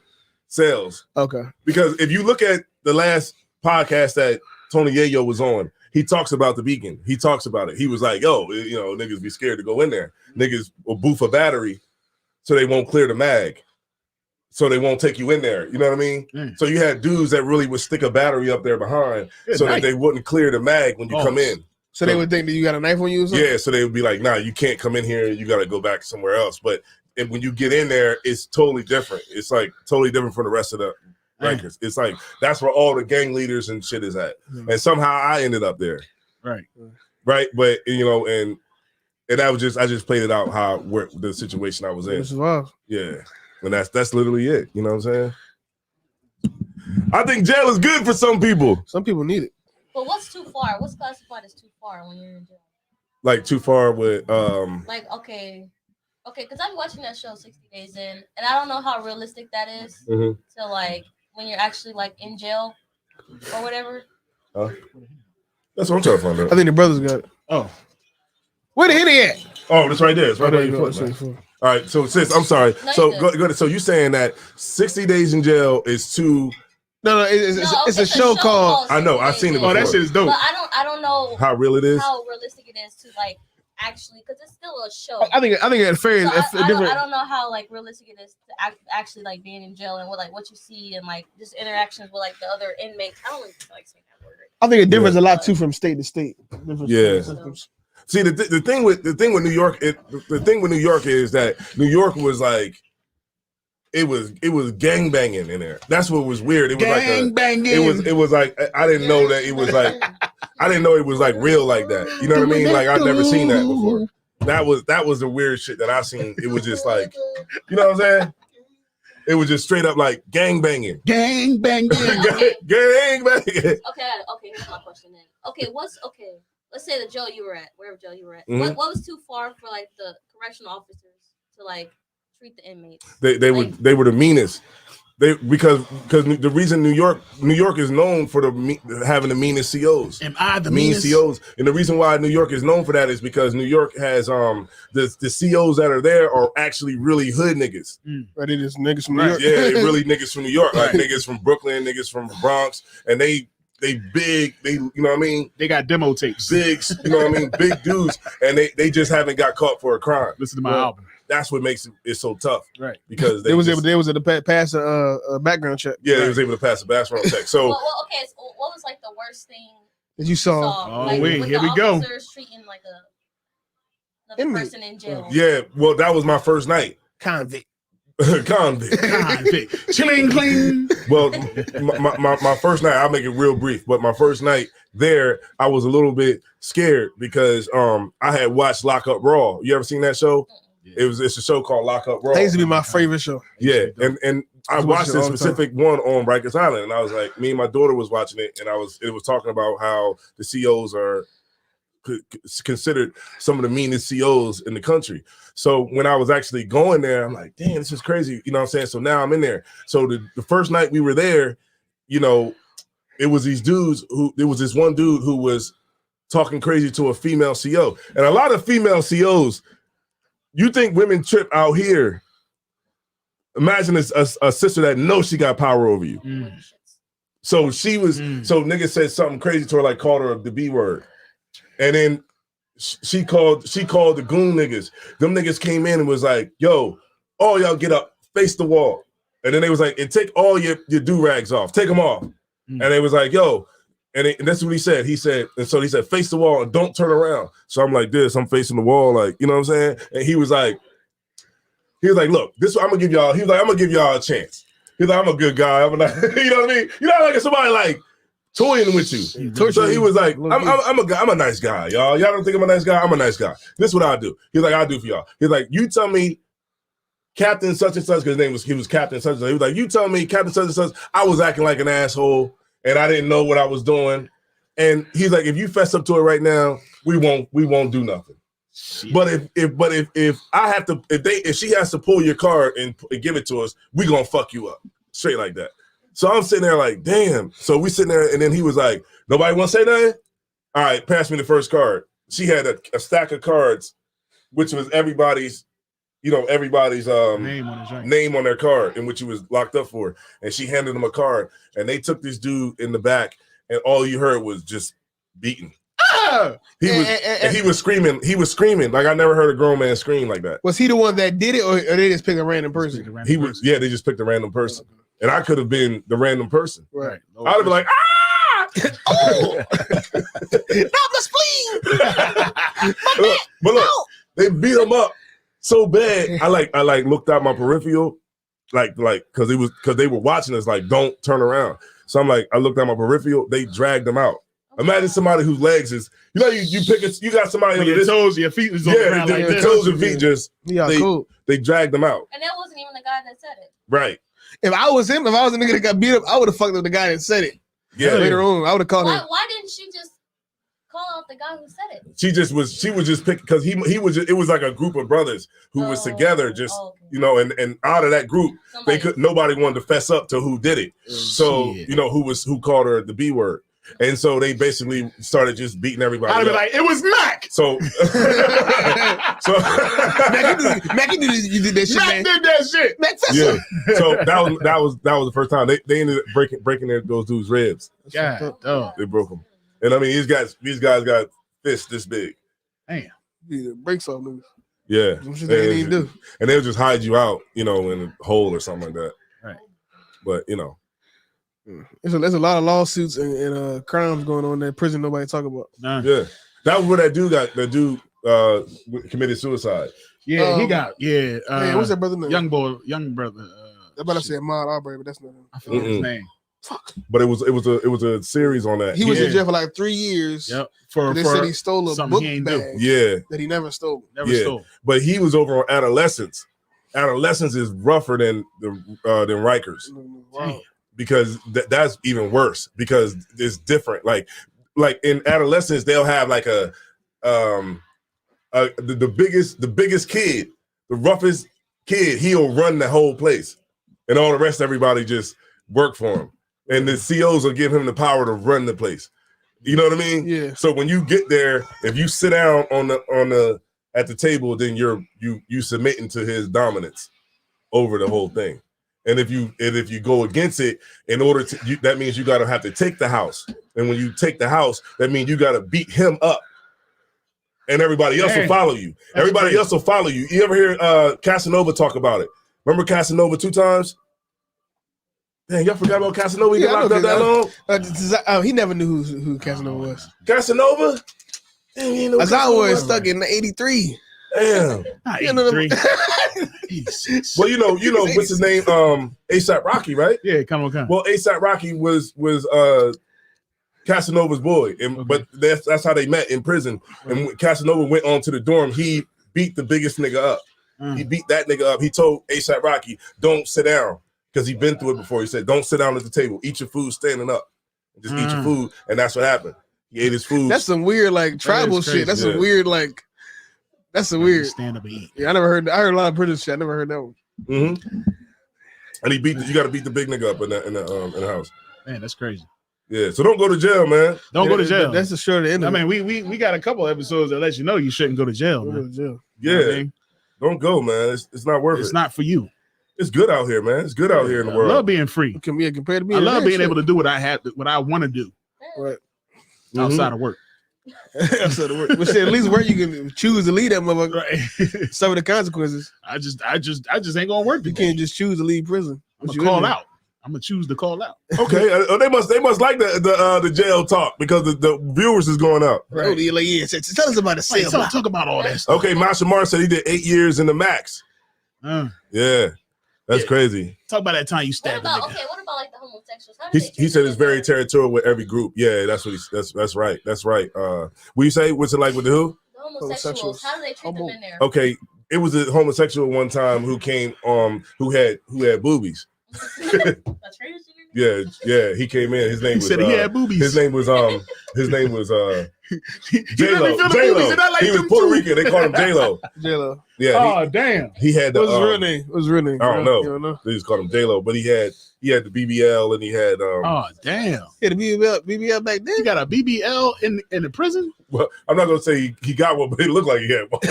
cells.
Okay.
Because if you look at the last podcast that Tony Yayo was on, he talks about the Beacon. He talks about it. He was like, yo, you know, niggas be scared to go in there. Niggas will boof a battery so they won't clear the mag. So they won't take you in there. You know what I mean? So you had dudes that really would stick a battery up there behind that they wouldn't clear the mag when you come in.
So they would think that you got a knife on you or something?
Yeah, so they would be like, nah, you can't come in here. You got to go back somewhere else. But when you get in there, it's totally different. It's like totally different from the rest of the rankers. It's like that's where all the gang leaders and shit is at. And somehow I ended up there.
Right.
But, you know, and that was I just played it out where the situation I was in.
This is wild.
Yeah. And that's literally it. You know what I'm saying? I think jail is good for some people.
Some people need it.
But what's too far? What's classified as too far when you're in jail?
Like too far with
Like okay, because I'm watching that show 60 Days In, and I don't know how realistic that is
Mhm.
to like when you're actually like in jail or whatever.
That's what I'm trying to find out.
I think the brothers got it.
Oh,
Where the Henny at?
Oh, that's right there. It's right
there
by
you
your
go.
foot, man. All right, so sis, I'm sorry.
No,
So
you're
go. So you saying that 60 days in jail is too?
No, it's a show called.
I know, I've seen it
oh,
before.
that shit is dope.
But I don't know
How real it is?
how realistic it is to like actually, because it's still a show.
I think it's fair.
So
It's
I
different.
don't know how like realistic it is to actually like being in jail and what you see and like just interactions with like the other inmates. I don't really like saying that word.
I think it differs a lot too from state to state.
Yeah. See, the thing with New York, the thing with New York is that New York was like, it was gangbanging in there. That's what was weird. It was it was like I didn't know that it was like I didn't know it was like real like that. You know what I mean? Like I've never seen that before. That was the weird shit that I seen. It was just like, you know what I'm saying? It was just straight up like gangbanging.
Gang.
Gangbanging.
Okay, here's my question then. Okay, let's say the jail you were at, wherever jail you were at.
Mhm.
What was too far for like the correctional officers to like treat the inmates?
They were the meanest. Because the reason New York is known for having the meanest COs.
Am I the
mean
meanest?
COs? And the reason why New York is known for that is because New York has the COs that are there are actually really hood niggas.
Right, it is niggas from New York.
Yeah, they're really niggas from New York, like niggas from Brooklyn, niggas from the Bronx, and they big, you know what I mean?
They got demo tapes.
Big, you know what I mean? Big dudes, and they just haven't got caught for a crime.
Listen to my album.
That's what makes it so tough,
Right?
Because
they was able to pass a background check.
Yeah, they was able to pass a background check. So,
well, okay. So what was like the worst thing
that you saw?
Oh,
like,
wait,
with
here
the
we go.
officers treating like another
Inmate.
person in jail.
yeah, well, that was my first night.
Convict.
Convict.
Chilling, cling.
Well, my first night, I'll make it real brief, but my first night there, I was a little bit scared because I had watched Lock Up Raw. You ever seen that show? It's a show called Lock Up Raw.
That used to be my favorite show.
Yeah, and I watched this specific one on Rikers Island, and I was like, me and my daughter was watching it, and it was talking about how the COs are considered some of the meanest COs in the country. So when I was actually going there, I'm like, damn, this is crazy. You know what I'm saying? So now I'm in there. So the first night we were there, you know, it was these dudes there was this one dude who was talking crazy to a female CO. And a lot of female COs, you think women trip out here. Imagine a sister that knows she got power over you. So she was, so nigga said something crazy to her, like called her the B word. And then she called the goon niggas. Them niggas came in and was like, yo, all y'all get up, face the wall. And then they was like, and take all your do-rags off, take them off. And they was like, yo, and that's what he said. He said, face the wall and don't turn around. So I'm like this, I'm facing the wall, like, you know what I'm saying? And he was like, look, this I'm gonna give y'all, he was like, I'm gonna give y'all a chance. He's like, I'm a good guy. I'm not, you know what I mean? You know, like somebody like toying with you. So he was like, I'm a nice guy, y'all. Y'all don't think I'm a nice guy? I'm a nice guy. This is what I do. He's like, I'll do for y'all. He's like, you tell me Captain such and such, because he was Captain such and such. He was like, you tell me Captain such and such, I was acting like an asshole and I didn't know what I was doing. And he's like, if you fess up to it right now, we won't do nothing. Shit. But if she has to pull your card and give it to us, we gonna fuck you up straight like that. So I'm sitting there like, damn. So we sitting there, and then he was like, nobody want to say nothing? All right, pass me the first card. She had a stack of cards, which was everybody's name on their card, in which he was locked up for. And she handed him a card, and they took this dude in the back, and all you heard was just beating. He was screaming. He was screaming like I never heard a grown man scream like that.
Was he the one that did it, or they just picked a random person?
Yeah, they just picked a random person, and I could have been the random person.
Right.
I'd have been like,
oh, not the spleen.
But look, they beat him up so bad. I looked out my peripheral, like because they were watching us. Like, don't turn around. So I'm like, I looked at my peripheral. They dragged them out. Imagine somebody whose legs is, you pick it, you got somebody
your toes, your feet is on the ground like
the
this.
toes and feet just, They dragged him out.
And that wasn't even the guy that said it.
Right.
If I was him, if I was the nigga that got beat up, I would have fucked up the guy that said it.
Yeah.
Later on, I would have called him.
Why didn't she just call out the guy who said it?
She was just picking because it was like a group of brothers who was together just
okay.
and out of that group nobody wanted to fess up to who did it. So who called her the B word. And so they basically started just beating everybody.
I'd be like, it was Mac.
So
Mac, you did that shit.
Mac did that shit.
Mac,
yeah. So that was the first time they ended up breaking those dudes' ribs.
God, dog.
They broke them. And I mean, these guys got fists this big.
Damn.
Yeah, breaks off niggas.
Yeah.
Which they didn't even do.
And they'll just hide you out, in a hole or something like that.
Right.
But
There's a lot of lawsuits and crimes going on in that prison nobody talk about.
Nah.
yeah. That was where that dude committed suicide.
Yeah, he got
man, what's that brother name?
young brother.
I about to say Ahmaud Arbery, but that's not him.
I forget his name.
Fuck.
But it was a series on that.
He was in jail for like 3 years.
Yep.
They said he stole a book
he
bag
Yeah.
that he never stole.
Never
Yeah.
stole.
But he was over on Adolescence. Adolescence is rougher than Rikers.
Wow.
Because that's even worse because it's different. Like in Adolescence, they'll have like the biggest kid, the roughest kid, he'll run the whole place. And all the rest, everybody just work for him. And the COs will give him the power to run the place. You know what I mean?
Yeah.
So when you get there, if you sit down at the table, then you submitting to his dominance over the whole thing. And if you go against it, that means you gotta have to take the house. And when you take the house, that means you gotta beat him up. And everybody else will follow you. Everybody else will follow you. You ever hear Casanova talk about it? Remember Casanova 2 times? Dang, y'all forgot about Casanova? He got locked up that long?
He never knew who Casanova was.
Casanova? Dang, he
As I was stuck in 83.
Damn. Well, you know, what's his name? ASAP Rocky, right?
Yeah, come on.
Well, ASAP Rocky was Casanova's boy, but that's how they met in prison. And when Casanova went on to the dorm, he beat the biggest nigga up. He beat that nigga up. He told ASAP Rocky, "Don't sit down," because he'd been through it before. He said, "Don't sit down at the table. Eat your food standing up. Just eat your food." And that's what happened. He ate his food.
That's some weird tribal shit. That's some weird That's a weird
stand up and eat.
Yeah, I heard a lot of prison shit. I never heard that one.
Mm-hmm. And you got to beat the big nigga up in the house.
Man, that's crazy.
Yeah, so don't go to jail, man.
Don't go to jail.
That's the short end.
I mean, we got a couple episodes that let you know you shouldn't go to jail.
Go to
Man.
jail.
Yeah,
You know what I mean?
Don't go, man. It's not worth it.
It's not for you.
It's good out here, man. It's good out here in the world.
I love being free.
Compared to me,
I love being able to do what I want to do
right.
outside of work.
Outside of work. But shit, at least where you can choose to leave that motherfucker.
Right.
Some of the consequences.
I just ain't gonna work.
You can't just choose to leave prison.
I'm gonna call out. I'm gonna choose to call out.
Okay, they must like the jail talk because the viewers is going up.
Right. Oh, like, yeah, tell us about the cell.
Talk about all that stuff.
Okay, Masha Mar said he did 8 years in the max. Yeah, that's crazy.
Talk about that time you stabbed.
What about like the homosexuals? How do
He said it's very territorial with every group. Yeah, that's what that's right. That's right. Will you say what's it like with the who?
The homosexuals. How do they treat them in there?
Okay, it was a homosexual one time who came who had boobies. Yeah, he came in. His name was.
He said he had boobies.
His name was J-Lo. J-Lo.
Like
he was Puerto Rican. They called him J-Lo.
J-Lo.
Yeah.
Damn.
He had the.
What's his real name? What's his real name?
I don't know.
You don't know?
They just called him J-Lo, but he had the BBL and he had.
Damn.
He had a BBL back then.
You got a BBL in the prison?
Well, I'm not gonna say he got one, but it looked like he had one.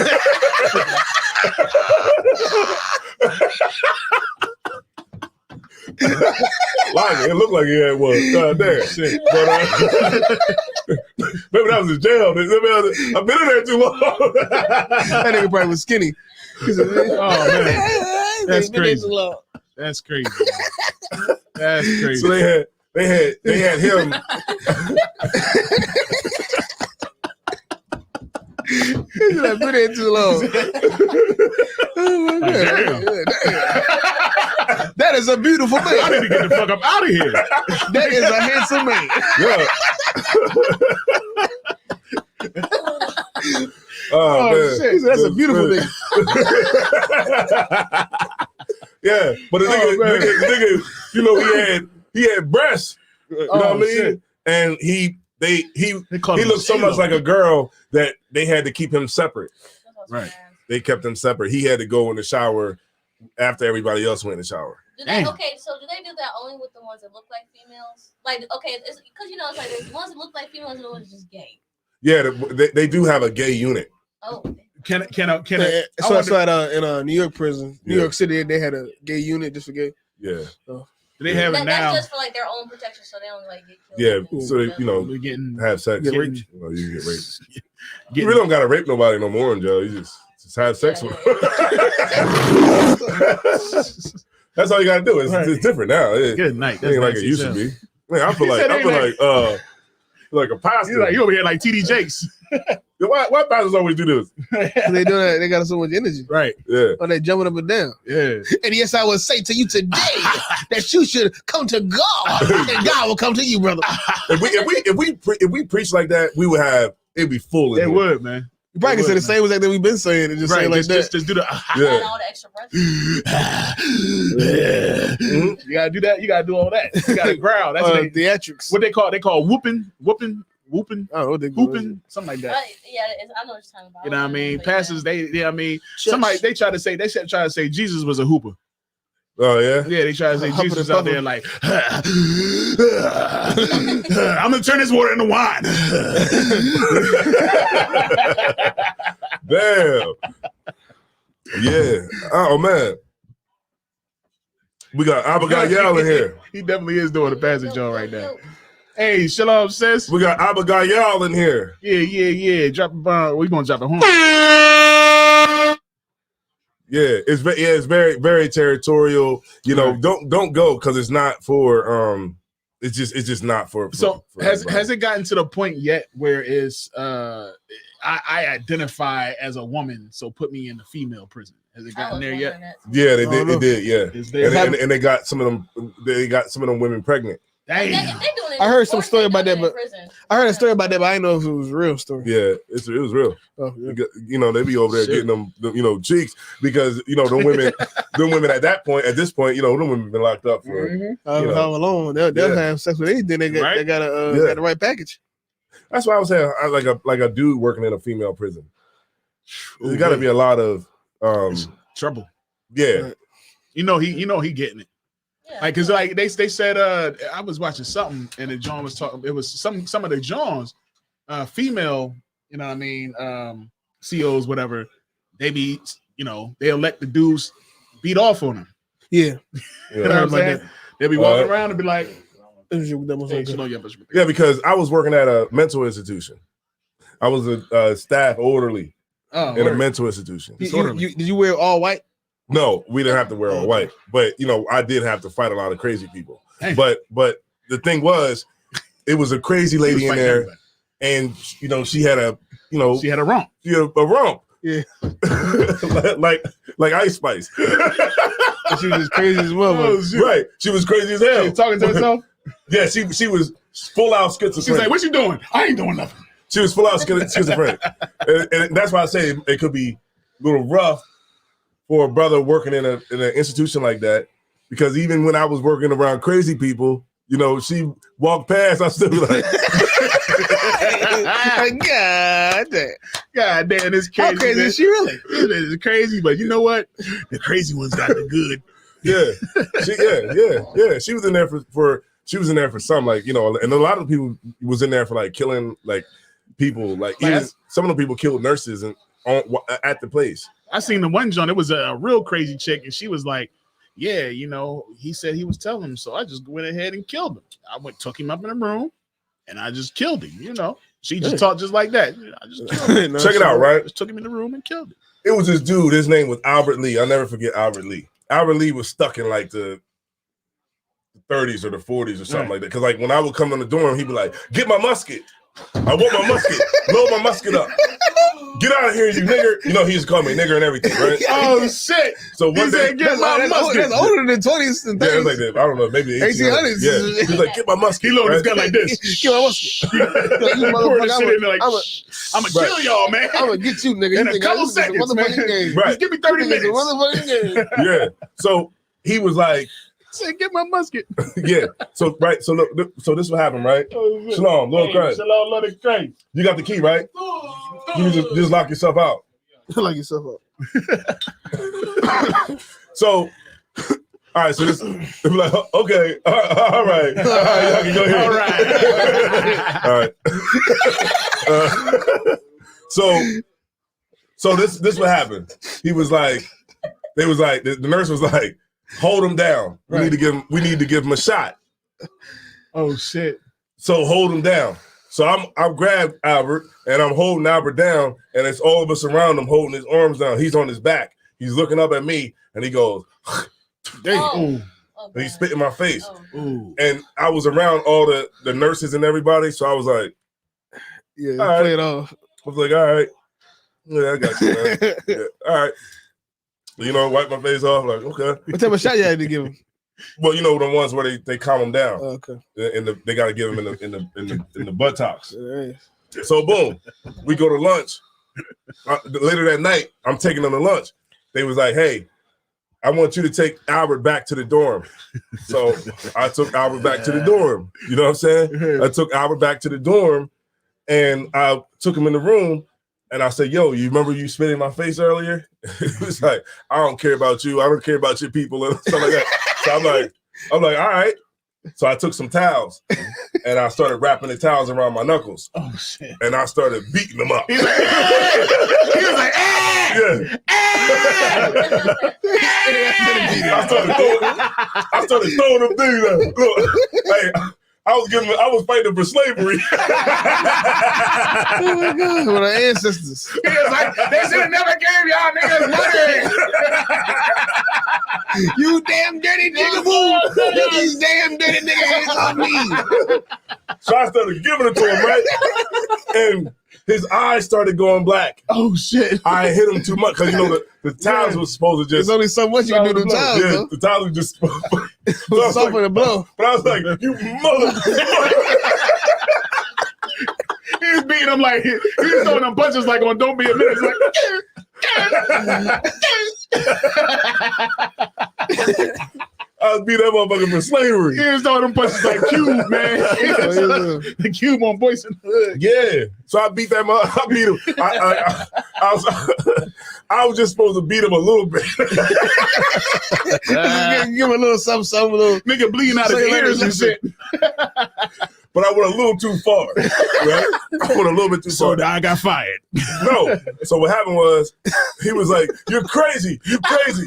It looked like he had one. Damn shit. But maybe that was his jail. I've been in there too long.
That nigga probably was skinny.
Oh man, that's crazy. That's crazy. That's crazy.
So they had him.
I've been there too long. Oh my God.
Damn.
That is a beautiful man.
I need to get the fuck up out of here.
That is a handsome man.
Yeah. Oh man.
Shit. That's a beautiful thing.
Yeah, but the nigga, you know, he had breasts. You know what I mean?
Shit.
And he looked so much like a girl that they had to keep him separate.
Right.
They kept him separate. He had to go in the shower after everybody else went in the shower.
So do they do that only with the ones that look like females? Like, okay, it's because it's like there's ones that look like females and the ones just gay.
Yeah, they do have a gay unit.
Oh.
So in a New York prison, New York City, they had a gay unit just for gay.
Yeah.
So.
They have it now.
That's just for like their own protection, so they don't like get killed.
Yeah, so they, you know, have sex.
Get raped.
You know, you get raped. You really don't gotta rape nobody no more in jail. You just have sex with them. That's all you gotta do. It's different now.
Good night.
It ain't like it used to be. Man, I feel like a pastor.
You're like you over here like TD Jakes.
Why pastors always do this?
They do that. They got so much energy.
Right.
Yeah.
Oh, they jumping up and down.
Yeah.
And yes, I will say to you today that you should come to God, and God will come to you, brother.
If we preach like that, we would have it'd be full.
It would, man.
You probably can say the same exact thing we've been saying and just say it like that.
Just do the
And all the extra breath.
You gotta do that. You gotta do all that. You gotta growl. That's
theatrics.
What they call whooping.
Oh,
hooping, something like that.
I know what you're talking about.
You know what I mean? Pastors, they
Church.
somebody they try to say Jesus was a hooper.
Oh yeah,
yeah. They try to say Jesus was out there like, I'm gonna turn this water into wine.
Damn. Yeah. Oh man. We got Abigail in here.
He definitely is doing the passage on right now. Hey, shalom, sis.
We got Abigail in here.
Yeah. Drop a bomb. We gonna drop a horn.
Yeah, it's very, very territorial. You know, don't go because it's not for it's just not for.
So
for
has it gotten to the point yet where it's I identify as a woman, so put me in the female prison? Has it gotten there yet?
Yeah, they did. Yeah, and they got some of them. They got some of them women pregnant.
Damn.
I heard some story about that, but I heard a story about that, but I didn't know if it was a real story.
Yeah, it was real.
Oh, yeah.
You know, they be over there getting them, cheeks because them women at this point, them women been locked up for
how long they'll have sex with anything. They got the right package.
That's why I was saying, like a dude working in a female prison. There's got to be a lot of
trouble.
Yeah,
he getting it. Like, cause like they said, I was watching something and the John was talking. It was some of the Johns, female, you know what I mean, COs, whatever. They be, they'll let the dudes beat off on them.
Yeah,
you know what I'm saying? They'll be walking around and be like,
yeah, because I was working at a mental institution. I was a staff orderly in a mental institution.
Did you wear all white?
No, we didn't have to wear all white, but I did have to fight a lot of crazy people.
Dang.
But the thing was, it was a crazy lady in there, and she had a
she had a rump.
She had a rump.
Yeah,
like Ice Spice.
She was as crazy as well.
Right, she was crazy as hell.
She was talking to herself.
Yeah, she was full out schizophrenic.
She was like, "What you doing? I ain't doing nothing."
She was full out schizophrenic, and that's why I say it could be a little rough for a brother working in an institution like that, because even when I was working around crazy people, she walked past, I still be like,
God damn, it's crazy.
How crazy
man.
is she really?
It's crazy, but you know what? The crazy ones got the good.
Yeah, she was in there for she was in there for something, and a lot of people was in there for like killing like people, like even some of the people killed nurses and at the place.
I seen the one John. It was a real crazy chick, and she was like, "Yeah, he said he was telling him, so I just went ahead and killed him. I took him up in the room, and I just killed him. She just talked just like that. I just killed him.
Check it out, right?
Just took him in the room and killed him.
It was this dude. His name was Albert Lee. I'll never forget Albert Lee. Albert Lee was stuck in like the 30s or the 40s or something like that. Because like when I would come in the dorm, he'd be like, "Get my musket. I want my musket. Load my musket up." Get out of here, you nigger. You know, he used to call me nigger and everything, right?
Oh shit!
So one day,
Get my musket.
That's older than 20s and 30s.
yeah, it was like that. I don't know, maybe
1800s.
Yeah, he's like, get my musket.
He loaded his
right?
gun like this.
Get my musket. You
Pour this
motherfucker,
shit in there like, I'm gonna kill y'all, man.
I'm gonna get you, nigga.
In
You
a
think
couple
this is a
seconds, man.
motherfucking game.
Right.
Just give me 30
It's a
minutes.
motherfucking game.
Yeah. So he was like,
Say, get my musket.
yeah. So right. So look. So this what happened, right?
Oh, shit.
Shalom, Lord
Hey,
Christ.
Shalom, Lord Christ.
You got the key, right? You just lock yourself out.
Lock yourself up.
So, all right. So this, they're like, okay, all right, y'all can go ahead.
All right.
All right. So this what happened. He was like, they was like, the nurse was like, hold him down. We
Right.
need to give him a shot.
Oh shit.
So hold him down. So I'm grabbed Albert and I'm holding Albert down, and it's all of us around him holding his arms down. He's on his back. He's looking up at me, and he goes,
Damn.
Oh.
and he spit in my face.
Oh.
Ooh.
And I was around all the nurses and everybody, so I was like,
Yeah,
All right.
play it off.
all right, yeah, I got you, man. Yeah, all right. You know, wipe my face off, like, okay.
What type of shot you had to give him?
Well, you know the ones where they calm him down,
Oh, okay.
and they got to give him in the buttocks.
Yeah.
So boom, we go to lunch. Later that night, I'm taking them to lunch. They was like, hey, I want you to take Albert back to the dorm. So I took Albert back to the dorm. You know what I'm saying? I took Albert back to the dorm, and I took him in the room, and I said, yo, you remember you spit in my face earlier? It was like, I don't care about you. I don't care about your people and stuff like that. So I'm like, all right. So I took some towels and I started wrapping the towels around my knuckles.
Oh shit.
And I started beating them up.
He was like,
Yeah. I started throwing them things out. Look, hey, I was fighting for slavery.
Oh my God, with our ancestors.
He was like, they should have never gave y'all niggas money.
You damn dirty nigga, boo! Get these damn dirty nigga hands on me.
So I started giving it to him, right? And his eyes started going black.
Oh shit.
I hit him too much because you know the towels was supposed to
There's
just.
only so much you can do to the towels,
Yeah,
though.
the towels were just.
It's soft for the blow.
But I was like, you mother.
He was beating him like he was throwing them punches like on Don't Be a Menace. Like,
I was beating that motherfucker for slavery.
he was throwing them punches like Cube, man. The Cube on Boys in the Hood.
Yeah, so I beat that. I beat him. I was just supposed to beat him a little bit.
Give him a little something, a little.
Nigga bleeding out his
Say like
ears and
this.
shit.
But I went a little too far. Right? I went a little bit too
So
far.
now I got fired.
No. So what happened was he was like, "You're crazy. You're crazy."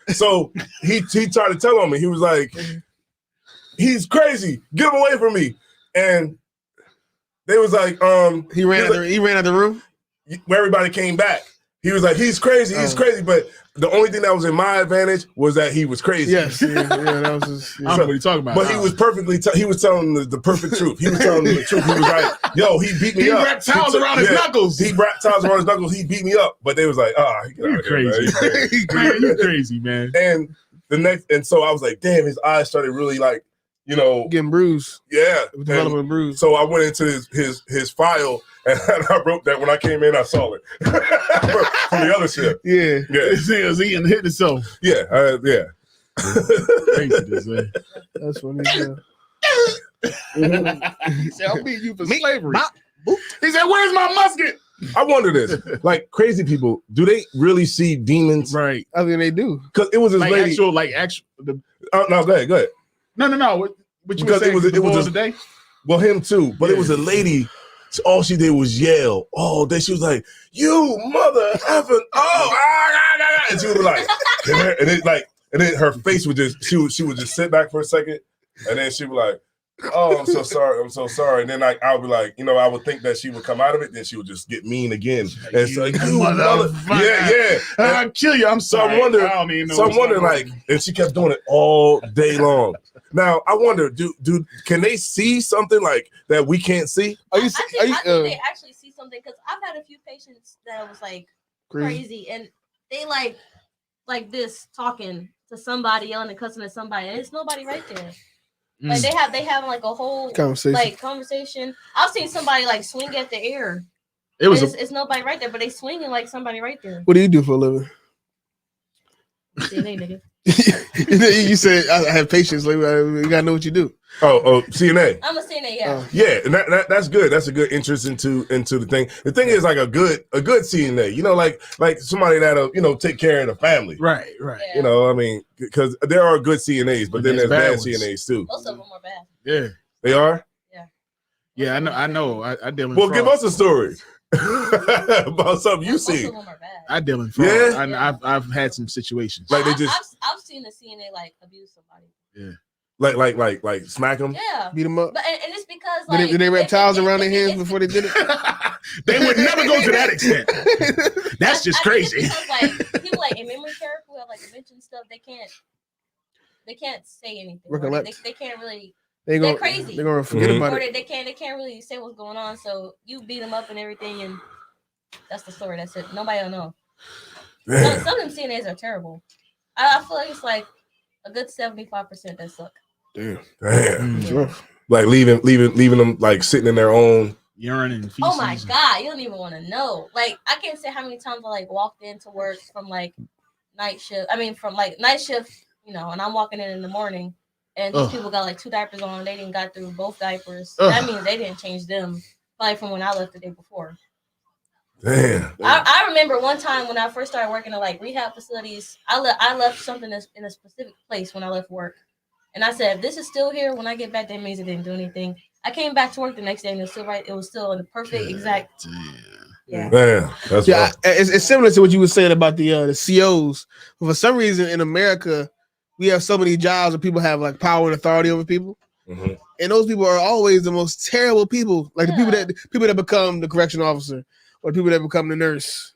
So he tried to tell on me. He was like, "He's crazy. Get him away from me." And they was like,
He ran out the room.
where everybody came back. He was like, he's crazy, crazy. But the only thing that was in my advantage was that he was crazy.
Yes, yeah, that was just.
I don't know what you're talking about.
But he was perfectly, he was telling the perfect truth. He was telling them the truth. He was like, yo, he beat me
He
up.
wrapped towels around his knuckles.
He wrapped towels around his knuckles. He beat me up. But they was like,
You're crazy. Man, you crazy, man.
And so I was like, damn, his eyes started really like, you know,
Getting bruised.
yeah.
Developing a bruise.
So I went into his file and I wrote that when I came in, I saw it from the other shit.
Yeah.
Yeah,
He was eating hit himself.
yeah, yeah.
Craziness, man.
That's funny.
He said, I'll beat you for slavery. He said, where's my musket?
I wonder this: like crazy people, do they really see demons?
Right.
I think they do.
Because it was this
Like
lady.
actual.
No, go ahead.
No. What you
Because
were saying?
it was
the day.
Well, him too, but it was a lady. All she did was yell. Oh, then she was like, "You mother effing!" And she was like, and then her face would just she would just sit back for a second, and then she would like, "Oh, I'm so sorry." And then I would be like, I would think that she would come out of it, then she would just get mean again. And it's like, "You mother!" Yeah.
I'll kill you. I'm
So
sorry.
I'm wondering.
I don't even know
So I'm
what's
wondering,
going
like, and she kept doing it all day long. Now I wonder, can they see something like that we can't see?
Are you?
I think they actually see something something because I've had a few patients that was like
Crazy.
crazy and they like this talking to somebody, yelling and cussing at somebody, and it's nobody right there. Like they having like a whole conversation. I've seen somebody like swing at the air. It's nobody right there, but they swinging like somebody right there.
What do you do for a living?
CNA, nigga.
You said I have patience. Like you gotta know what you do.
Oh, CNA.
I'm a CNA, yeah.
Yeah, and that's good. That's a good interest into the thing. The thing is like a good CNA. You know, like somebody that'll take care of the family.
Right.
Yeah.
You know, I mean, because there are good CNAs, but then there's bad CNAs too.
Most of them are bad.
Yeah,
they are.
Yeah.
I know. I deal in
Well,
fraud.
give us a story about something you see.
Most of them are bad.
I deal in fraud.
Yeah?
I've had some situations.
Like they just.
I've seen a CNA like abuse somebody.
Yeah.
Like smack them.
Yeah.
Beat them up.
But and it's because like
did they wrap towels around their hands before they did it?
They would never go to that extent. That's just crazy.
Because, like people like in memory care who have like dementia and stuff, they can't say anything.
Recollect.
They can't really.
They're
crazy.
They're gonna forget about
Or
it.
they can't really say what's going on. So you beat them up and everything, and that's the story. That's it. Nobody will know. Some of them CNAs are terrible. I feel like it's like a good 75% that suck.
Damn. Like leaving them like sitting in their own
urine and feces.
Oh my god, you don't even want to know. Like I can't say how many times I like walked into work from like night shift. I mean from like night shift, and I'm walking in the morning, and these people got like 2 diapers on. They didn't got through both diapers. That means they didn't change them probably from when I left the day before.
Damn.
I remember one time when I first started working at like rehab facilities, I left something in a specific place when I left work. And I said, if this is still here, when I get back, that means it didn't do anything. I came back to work the next day and it was still right. It was still in the perfect exact. Yeah.
Damn.
It's similar to what you were saying about the COs. But for some reason in America, we have so many jobs where people have like power and authority over people.
Mm-hmm.
And those people are always the most terrible people. Like the people that become the correction officer, or the people that become the nurse,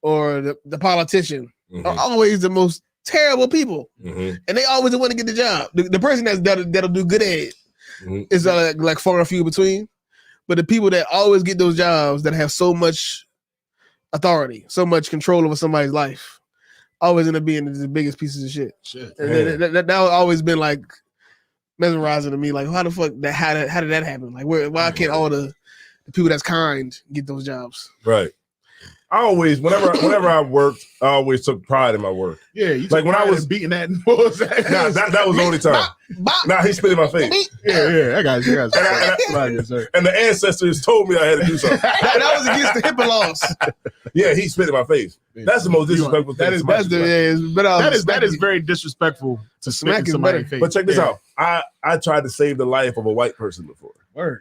or the politician, are always the most terrible people, and they always want to get the job. The person that'll do good at it is like far and few between. But the people that always get those jobs that have so much authority, so much control over somebody's life, always end up being the biggest pieces of shit. And that always been like mesmerizing to me. Like how the fuck how did that happen? Like why can't all the people that's kind get those jobs?
Right. I always, whenever I worked, I always took pride in my work.
Yeah, you
like when I was
beating that. What was that?
Nah, that was the only time. Nah, he spit in my face.
Yeah, I got you.
And the ancestors told me I had to do something.
that was against the HIPAA laws.
Yeah, he spit in my face. That's the most disrespectful thing.
That is very disrespectful to smack somebody's face.
But check this out. I tried to save the life of a white person before.
Word.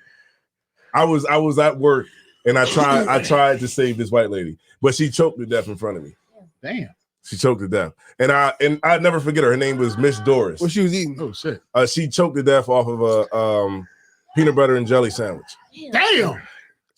I
was at work. And I tried to save this white lady, but she choked to death in front of me.
Damn.
She choked to death. And I never forget her. Her name was Miss Doris.
What she was eating?
Oh shit.
She choked to death off of a peanut butter and jelly sandwich.
Damn.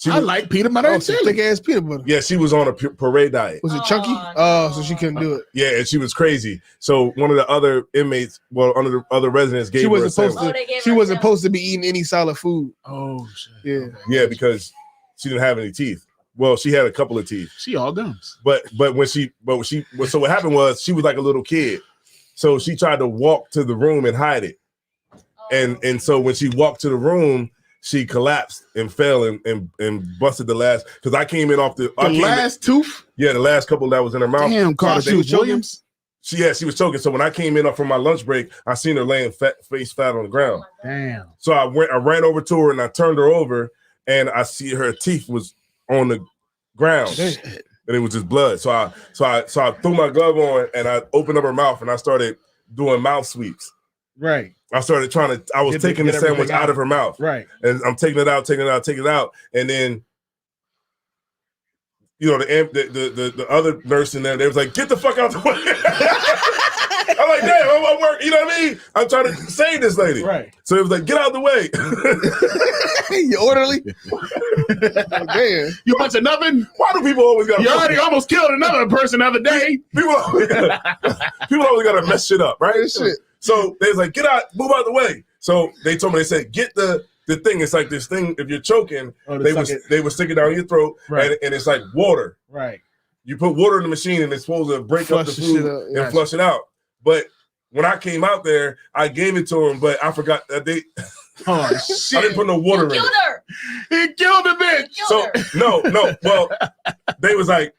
I like peanut butter and jelly.
Thick ass peanut butter.
Yeah, she was on a parade diet.
Was it chunky? Oh, so she couldn't do it.
Yeah, and she was crazy. So one of the other inmates, one of the other residents gave her a sandwich.
She wasn't supposed to be eating any solid food.
Oh shit.
Yeah.
Yeah, because she didn't have any teeth. Well, she had a couple of teeth.
She all gums.
So what happened was she was like a little kid. So she tried to walk to the room and hide it. And so when she walked to the room, she collapsed and fell and busted the last, because I came in off the
last tooth?
Yeah, the last couple that was in her mouth.
Damn, Carter Williams.
She was choking. So when I came in from my lunch break, I seen her laying face flat on the ground.
Damn.
So I ran over to her and I turned her over, and I see her teeth was on the ground, and it was just blood. So I threw my glove on and I opened up her mouth and I started doing mouth sweeps.
Right.
I was taking the sandwich out of her mouth.
Right.
And I'm taking it out. And then, the other nurse in there, they was like, get the fuck out the way. I'm like, damn, I'm working. You know what I mean? I'm trying to save this lady.
Right.
So it was like, get out of the way.
You orderly? Damn.
You bunch of nothing?
Why do people always got to...
You already almost killed another person the other day.
People always got to mess shit up, right?
Shit.
So they was like, get out, move out the way. So they told me, they said, get the the thing. It's like this thing. If you're choking,
Oh,
they would stick it down your throat,
Right.
and it's like water.
Right.
You put water in the machine, and it's supposed to break up the
Flush the shit
food
out,
and
yeah.
flush it out. But when I came out there, I gave it to him, but I forgot that they.
Oh
I
shit!
didn't put no water in it.
Killed her.
He killed the bitch.
So no. Well, they was like,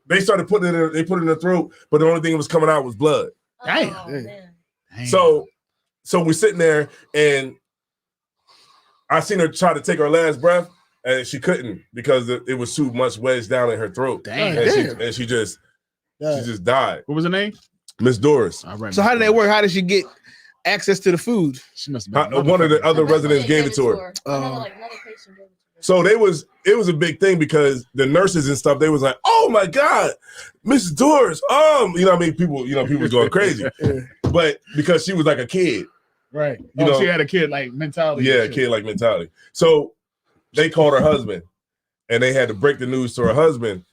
they started putting it in. They put it in the throat, but the only thing that was coming out was blood.
Damn.
Oh,
Damn.
man.
Damn.
So we're sitting there, and I seen her try to take her last breath, and she couldn't because it was too much wedged down in her throat.
Damn.
And she just died.
What was her name?
Miss Doris.
All right.
So how did that work? How did she get access to the food?
She must have been
One of the other
Another
residents
lady
gave it to her.
Another patient gave it to her.
So it was a big thing because the nurses and stuff, they was like, "Oh my God, Miss Doris." You know what I mean? People was going crazy. But because she was like a kid.
Right.
You know,
she had a kid like mentality.
Yeah, a kid like mentality. So they called her husband and they had to break the news to her husband.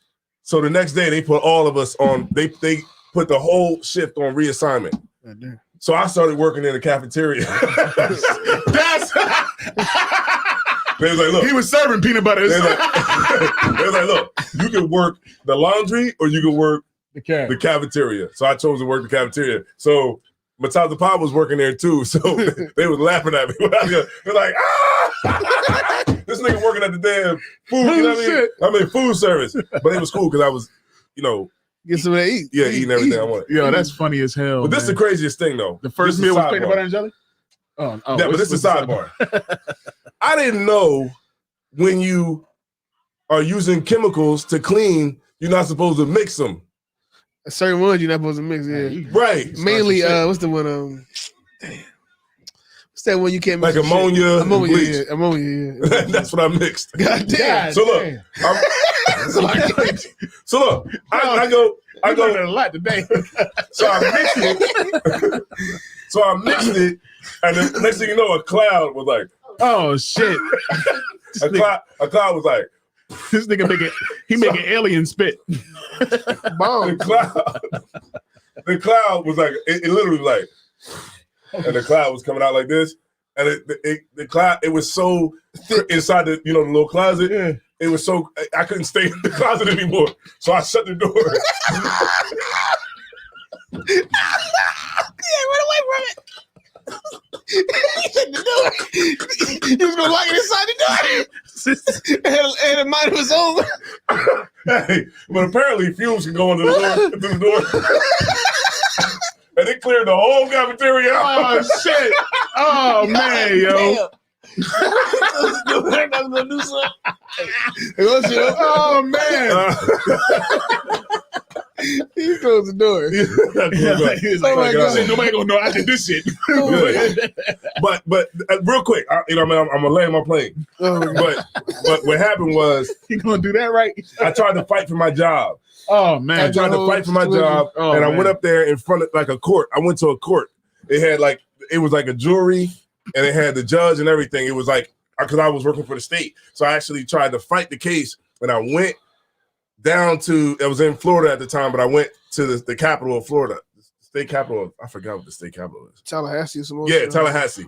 So the next day they put all of us on, they put the whole shift on reassignment. So I started working in the cafeteria.
That's
They was like, look.
he was serving peanut butter.
They was like, look, you can work the laundry or you can work the cafeteria. So I chose to work the cafeteria. So Mataza Pop was working there too. So they was laughing at me. They're like, ah! This nigga working at the damn food, you know what I mean? Food service. But it was cool because I was,
get something to eat.
Yeah, eating everything I wanted.
Yo, that's funny as hell.
But this is the craziest thing though.
The first
This is
meal was
sidebar.
peanut butter and jelly? Oh,
Yeah, but this is a sidebar. I didn't know when you are using chemicals to clean, you're not supposed to mix them.
Certain ones you're not supposed to mix. Yeah,
Right.
mainly. What's the one? Damn. What's that one you can't mix?
Like ammonia. and
Ammonia.
bleach.
Yeah, ammonia. Yeah.
That's what I mixed.
God damn.
So look, I go
a lot today.
So I mixed it. And the next thing you know, a cloud was like,
oh shit.
a cloud was like,
This nigga making alien spit.
Bomb.
The cloud was like, it literally like, and the cloud was coming out like this. And the cloud, it was so inside the little closet.
Yeah.
It was so, I couldn't stay in the closet anymore. So I shut the door.
Run away from it. He shut the door. He was gonna lock it inside the door. And the mind was over.
Hey, but apparently fumes can go into the door. And it cleared the whole cafeteria out.
Oh shit. Oh man, yo.
I'm gonna do something.
Oh man.
He closed the door.
He was like,
Oh my God.
Nobody gonna know I did this shit.
But real quick, I'm gonna land my plane. But what happened was,
You gonna do that right?
I tried to fight for my job.
Oh man.
I tried to fight for my job,
Oh,
and I
man.
went up there in front of like a court. I went to a court. It was like a jury, and it had the judge and everything. It was like, because I was working for the state, so I actually tried to fight the case. And I went down to, I was in Florida at the time, but I went to the capital of Florida, the state capital. I forgot what the state capital is.
Tallahassee or some
Yeah, Tallahassee.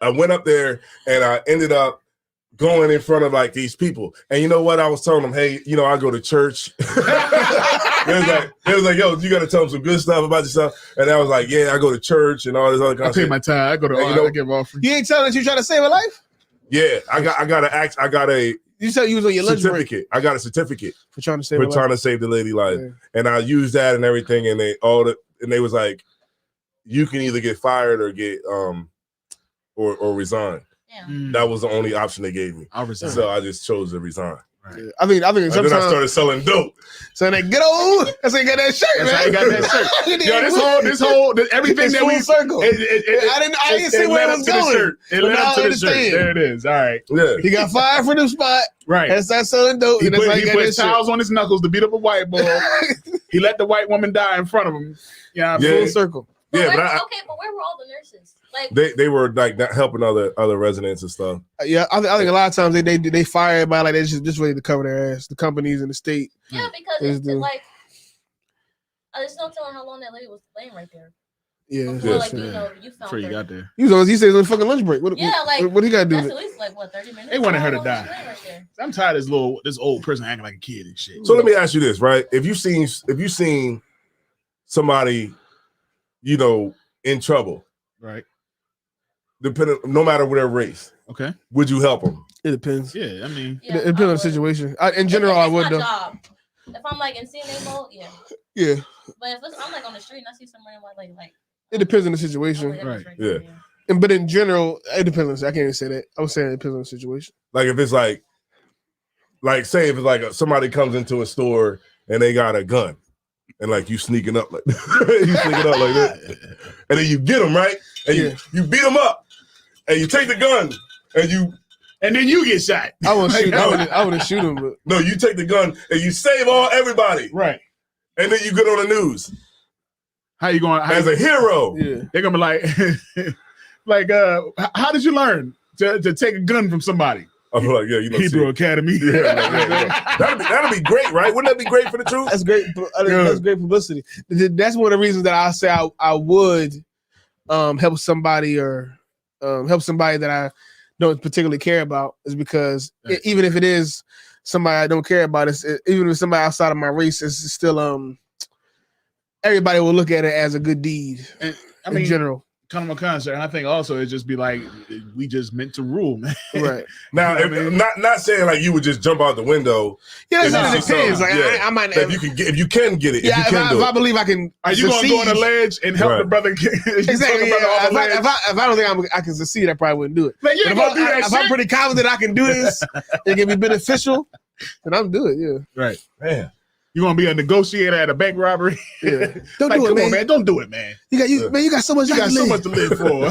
I went up there, and I ended up going in front of like these people. And you know what? I was telling them, hey, I go to church. It was like, yo, you got to tell them some good stuff about yourself. And I was like, yeah, I go to church and all this other kind
I
of
pay
shit.
my time. I go to I give offering.
You ain't telling us you trying to save a life?
Yeah, I got a
You said you was on your lunch break
certificate. I got a certificate
for trying to save
for
a life.
trying to save the lady life.
Yeah.
And I used that and everything. And they was like, you can either get fired or get or resign.
Yeah.
That was the only option they gave me.
I'll resign.
So I just chose to resign.
Right.
Yeah. I think
And then I
sometimes
started selling dope.
so they get old. That's how you got that shirt,
That's
man.
how you got that shirt. Yo, this whole everything
It's
that
full
we
circle.
I
I didn't see where it was going.
It
But
led
now
up
I
to the
understand.
shirt. There it is. All right.
Yeah.
He got fired from the spot
Right.
and started selling dope.
He
And that's how
put,
you
he
got
put
that shirt.
towels on his knuckles to beat up a white boy. He let the white woman die in front of him. You know what I mean?
Yeah.
Full circle.
But
Yeah,
where,
but I-
okay, but where were all the nurses? Like,
They were like not helping other residents and stuff.
Yeah, I think a lot of times they fire everybody like they just ready to cover their ass. The companies in the state.
yeah, because
Is
it's
the-
like, there's no telling how long that lady was laying right there.
Yeah,
Before,
yeah,
like,
sure.
you know, you found
Before you
her.
got there.
He said it was on fucking lunch break. What he got to do
That's
with
at
it?
least like what 30 minutes.
They wanted her to
Almost
die.
right there.
I'm tired of this old person acting like a kid and shit.
So let me ask you this, right? If you seen somebody, you know, in trouble,
Right.
no matter what their race,
Okay.
would you help them?
It depends.
Yeah, I mean,
Yeah,
It depends on the situation. In general, I would
my
though.
job. If I'm like in CNA mode, yeah.
Yeah,
But if I'm like on the street and I see somebody like
it depends on the
oh,
situation.
that
Right.
bitch
Yeah.
And but in general, it depends. I can't even say that. I was saying it depends on the situation.
Like if it's like say if it's like somebody comes into a store and they got a gun, and like you sneaking up like that, and then you get them right, and you beat them up, and you take the gun,
and then you get shot.
I wouldn't shoot. I wouldn't shoot him. But
no, you take the gun and you save everybody,
Right.
and then you get on the news
How you going?
as a hero.
yeah,
They're gonna be like, how did you learn to take a gun from somebody?
I'm like, yeah, you know,
Hebrew Academy.
That'd be great, right? Wouldn't that be great for the truth?
that's great. That's great publicity. That's one of the reasons that I say I would help somebody or help somebody that I don't particularly care about is because even if it is somebody I don't care about, even if it's somebody outside of my race, it's still everybody will look at it as a good deed.
And,
in general.
Come to a concert, and I think also it just be like we just meant to rule, man.
Right
now, not saying like you would just jump out the window.
Yeah, it depends. Like I might
if you can get it.
Yeah, if I believe I can.
Are you going to go on a ledge and help the brother?
Exactly. Yeah. If I don't think I can succeed, I probably wouldn't do it.
Man,
if I'm pretty confident I can do this, it can be beneficial, then I'm do it. Yeah.
Right.
Man.
You want to be a negotiator at a bank robbery?
Yeah.
Don't do it, man. Don't do it, man.
You got so much.
You got so much to live for.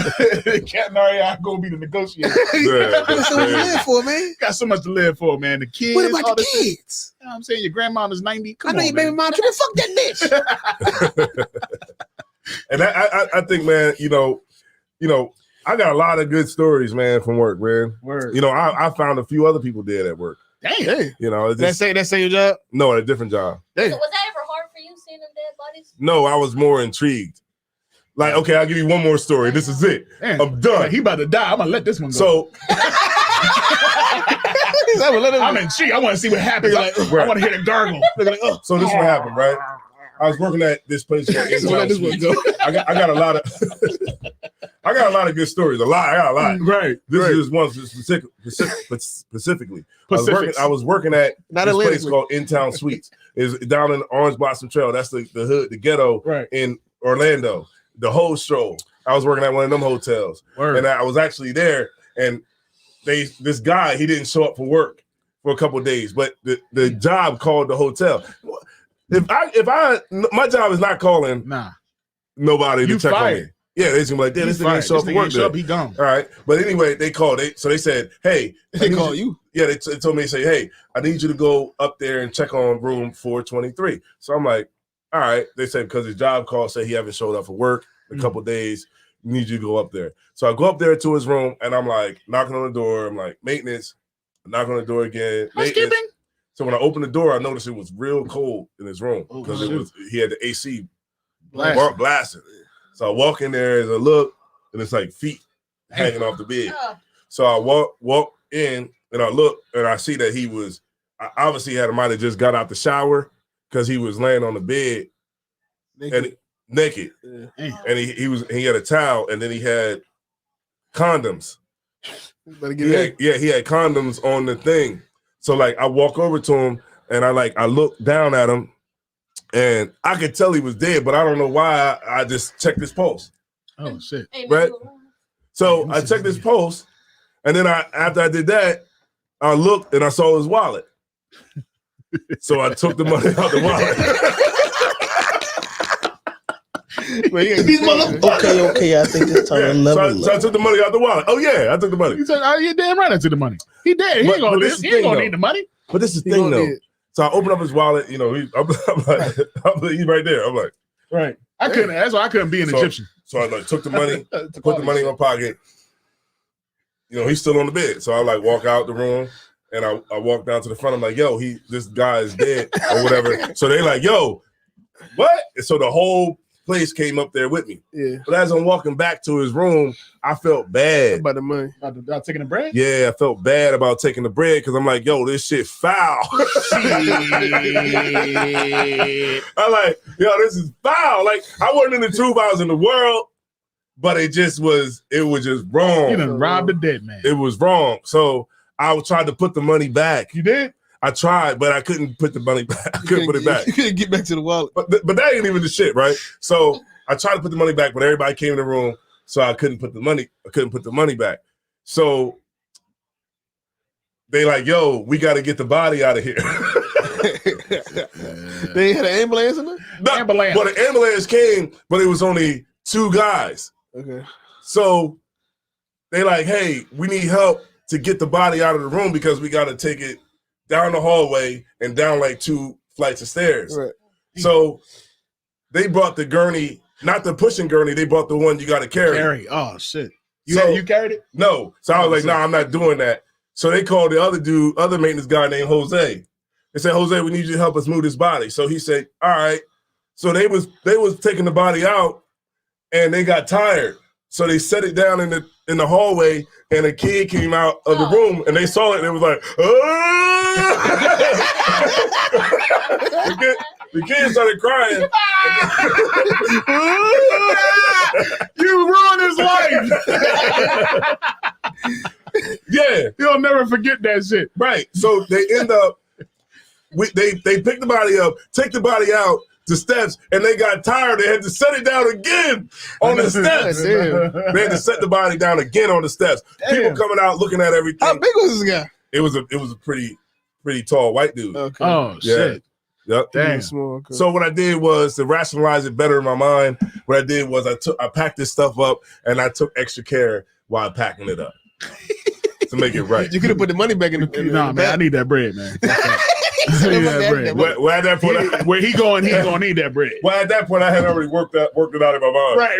Captain Ariana gonna be the negotiator.
You got so much to live for, man.
Got so much to live for, man. The kids.
What about the kids?
You know what I'm saying your grandmama's 90. Come on,
I know your baby mom. Fuck that bitch.
And I think, man, you know, I got a lot of good stories, man, from work, man.
Word.
You know, I found a few other people dead at work.
Damn.
You know,
That's your job?
No, a different job.
Was that ever hard for you seeing them dead bodies?
No, I was more intrigued. Like, okay, I'll give you one more story. This is it.
Man,
I'm done.
Like, he about to die. I'm gonna let this one go.
So
I'm intrigued. I want to see what happens. I want to hear the gargle.
So this is what happened, right? I was working at this place called Intown Suites. I got a lot of I got a lot of good stories. I got a lot.
Right.
This is one specifically. I was working at this place called Intown Suites. It's down in Orange Blossom Trail. That's the hood, the ghetto in Orlando. The whole stroll. I was working at one of them hotels.
Word.
And I was actually there, and this guy, he didn't show up for work for a couple of days, but the job called the hotel. My job is not calling nobody to check on me. Yeah, they're just gonna be like, damn, this thing didn't show up for work today.
He gone.
All right. But anyway, they called. So they said, hey.
They call you?
Yeah, they told me, they say, hey, I need you to go up there and check on room 423. So I'm like, all right. They said, because his job call said he haven't showed up for work a couple days. Need you to go up there. So I go up there to his room, and I'm like, knocking on the door. I'm like, maintenance. I knock on the door again.
Housekeeping.
So when I opened the door, I noticed it was real cold in his room because he had the AC blasting. So I walk in there and I look, and it's like feet hanging off the bed. So I walk in and I look and I see that he was obviously might have just got out the shower because he was laying on the bed naked. And he had a towel, and then he had condoms. He had condoms on the thing. So like I walk over to him and I look down at him, and I could tell he was dead, but I don't know why. I just checked his pulse.
Oh shit!
Right. So I checked his pulse, and then after I did that, I looked and I saw his wallet. So I took the money out the wallet.
These motherfuckers.
Okay. I think it's time to level
So I took the money out the wallet. Oh yeah, I took the money.
He said, "Oh, you're damn right. I took the money. He dead. He ain't gonna live. He ain't gonna need the money."
But this is the thing, though. So I open up his wallet. You know, he's right there. I'm like,
right. I couldn't. That's why I couldn't be an Egyptian.
So I took the money, put the money in my pocket. You know, he's still on the bed. So I walk out the room, and I walk down to the front. I'm like, yo, this guy is dead or whatever. So they like, yo, what? And so the whole place came up there with me.
Yeah.
But as I'm walking back to his room, I felt bad.
About the money.
About taking the bread?
Yeah, I felt bad about taking the bread because I'm like, yo, this shit foul. I'm like, yo, this is foul. Like, I wasn't in the truth, I was in the world, but it was just wrong.
You done robbed a dead man.
It was wrong. So I tried to put the money back.
You did?
I tried, but I couldn't put the money back. I couldn't put it back.
You couldn't get back to the wallet.
But that ain't even the shit, right? So I tried to put the money back, but everybody came in the room, so I couldn't put the money back. So they like, yo, we got to get the body out of here.
They had an ambulance in there?
Well, the ambulance came, but it was only 2 guys.
Okay.
So they like, hey, we need help to get the body out of the room because we got to take it down the hallway and down like 2 flights of stairs.
Right.
So they brought the gurney, not the pushing gurney, they brought the one you got to carry.
Oh, shit.
So
You carried it?
No. So I was like, nah, I'm not doing that. So they called the other maintenance guy named Jose. They said, Jose, we need you to help us move this body. So he said, all right. So they was taking the body out and they got tired. So they set it down in the hallway and a kid came out of the room and they saw it and it was like, the kid started crying.
You ruined his life.
Yeah.
You'll never forget that shit.
Right. So they end up, they picked the body up, take the body out the steps, and they got tired. They had to set it down again on the steps. They had to set the body down again on the steps.
Damn.
People coming out looking at everything.
How big was this guy?
It was a pretty tall white dude.
Okay.
Oh, shit.
Yep.
Damn.
Small, okay.
So what I did was to rationalize it better in my mind. What I did was I packed this stuff up and I took extra care while packing it up to make it right.
You could have put the money back in the
Nah, man, I need that bread, man. I need that bread.
Well, at that point,
Where he going, he's gonna need that bread.
well, at that point, I had already worked it out in my mind.
Right.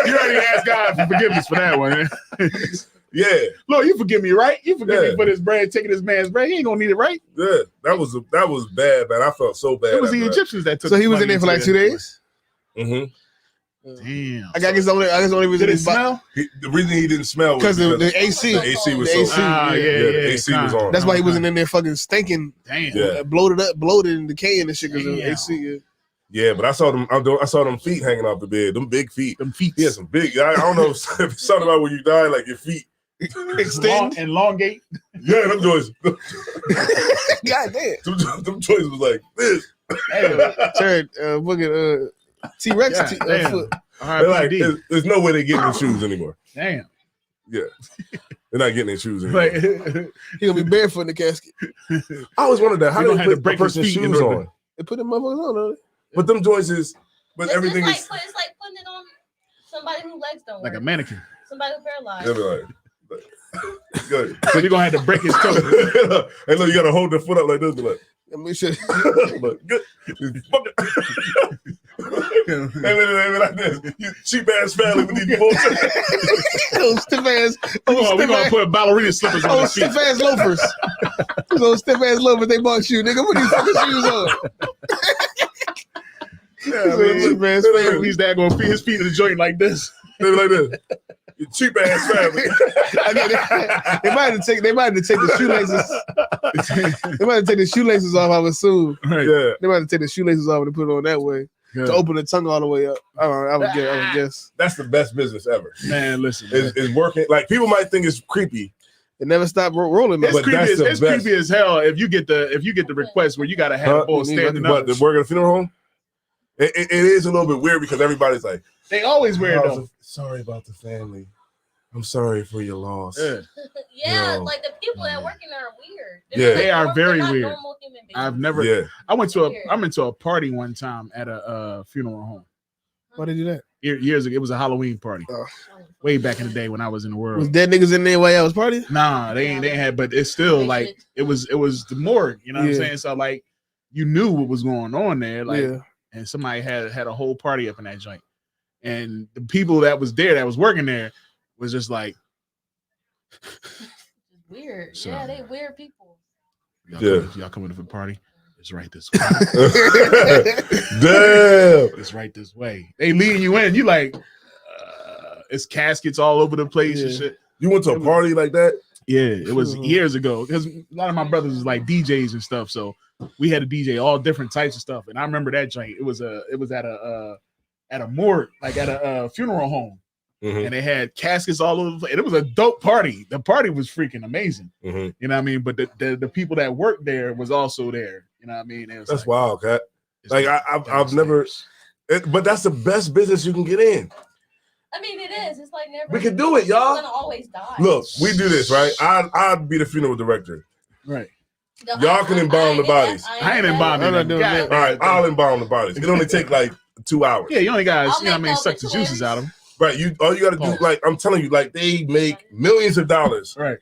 You already asked God for forgiveness for that one.
Yeah.
Lord, you forgive me, right? You forgive me for this bread, taking this man's bread. He ain't gonna need it, right?
Yeah. That was bad, man. I felt so bad.
It was the
after
Egyptians that took.
So he was in there for like 2 days?
that. Mm-hmm.
Damn.
I guess the only reason
Did it
he
smell?
The reason he didn't smell was
because the AC.
the AC was
The
so
AC.
Ah, yeah.
the AC was on.
That's why he wasn't in there fucking stinking,
Damn.
Yeah.
bloated and decaying and shit because of the
Damn.
AC. Yeah.
Yeah, but I saw them feet hanging off the bed. Them big feet.
Them feet.
He had some big. I don't know if it's something about when you die, like your feet.
Extend.
Elongate.
Yeah, them joints.
God damn.
Them joints was like this.
Turd, fucking T-Rex
God damn.
foot.
They're like, there's no way they're getting in shoes anymore.
Damn.
Yeah, they're not getting in shoes anymore.
Like,
He gonna be barefoot in the casket.
I always wondered that. How
You
do
gonna
they
have to
put a
break his
person's
feet in
shoes
order
on?
They put them motherfuckers on, don't they?
But them joints is, but
It's
everything
like,
is.
it's like putting it on somebody whose legs don't
like a
work.
mannequin.
Somebody who's paralyzed.
They'll be like, good.
So you're gonna have to break his toe.
And look, you gotta hold the foot up like this, be like,
I mean, shit.
look, good. And then like this, you cheap ass family with these bullshit.
Those stiff ass.
We're gonna put ballerina slippers on his feet.
stiff ass loafers. Those stiff ass loafers they bought you, nigga. Put these fucking shoes on.
Yeah, I mean,
Cheap ass
look,
family.
He's that gonna feed his feet in the joint like this.
they be like this. You cheap ass family.
They might have to take the shoelaces. They might have to take the shoelaces off, I would assume.
Right.
Yeah.
They might have to take the shoelaces off and put it on that way to open the tongue all the way up. I would guess.
That's the best business ever.
Man, listen. Man.
Is working. Like people might think it's creepy.
It never stopped rolling.
It's
But
creepy.
that's the
It's
best.
creepy as hell if you get the request where you gotta have a bull standing up.
But the work at a funeral home, it is a little bit weird because everybody's like,
They always wear it though.
sorry about the family. I'm sorry for your loss.
Yeah.
Yeah,
No.
like the people that work in there are weird.
Yeah.
They are very
They're not
weird.
normal human beings.
I've never.
Yeah.
I went to a party one time at a funeral home.
Why did you do that?
Years ago, it was a Halloween party.
Oh.
Way back in the day when I was in the
Was
world.
dead niggas in there while y'all was partying?
Nah, they ain't had, but it's still like it was the morgue. You know what I'm
Yeah.
saying? So like you knew what was going on there. Like,
Yeah.
and somebody had a whole party up in that joint, and the people that was there that was working there was just like,
Weird.
So-
Yeah, they weird people.
Yeah.
Y'all coming to the party? it's right this way.
Damn.
It's right this way. They leading you in. You like, it's caskets all over the place and shit.
You went to a party like that?
Yeah, it was years ago because a lot of my brothers was like DJs and stuff. So we had a DJ, all different types of stuff. And I remember that joint. It was at a morgue, like at a funeral home.
Mm-hmm.
And they had caskets all over the place. And it was a dope party. The party was freaking amazing.
Mm-hmm.
You know what I mean? But the people that worked there was also there. You know what I mean? It was
That's wild, Cat. Like I've never, but that's the best business you can get in.
I mean, it is. It's like never.
We can do it, y'all.
You're gonna always die.
Look, we do this, right? I'd be the funeral director.
Right.
Y'all can embalm the bodies.
I ain't embalming them.
All right, I'll embalm the bodies. It only take like 2 hours.
Yeah, you only got, you know what I mean, suck the juices out of them.
Right. All you got to do, like I'm telling you, like they make millions of dollars.
Right.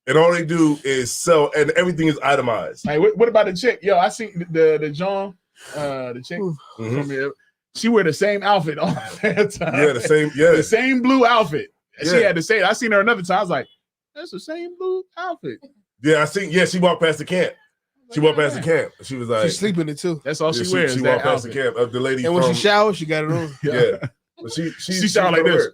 And all they do is sell, and everything is itemized.
Hey, what about the chick? Yo, I seen the John, the chick from here. She wear the same outfit all the time.
Yeah, the same. Yeah,
the same blue outfit.
Yeah.
She had to say it. I seen her another time. I was like, that's the same blue outfit.
Yeah, I seen. Yeah, she walked past the camp. She walked past the camp. She was like,
She's sleeping it too.
That's all she wears.
She walked past the camp. The lady.
And when she showers, she got it on.
Yeah, but she
showered like this.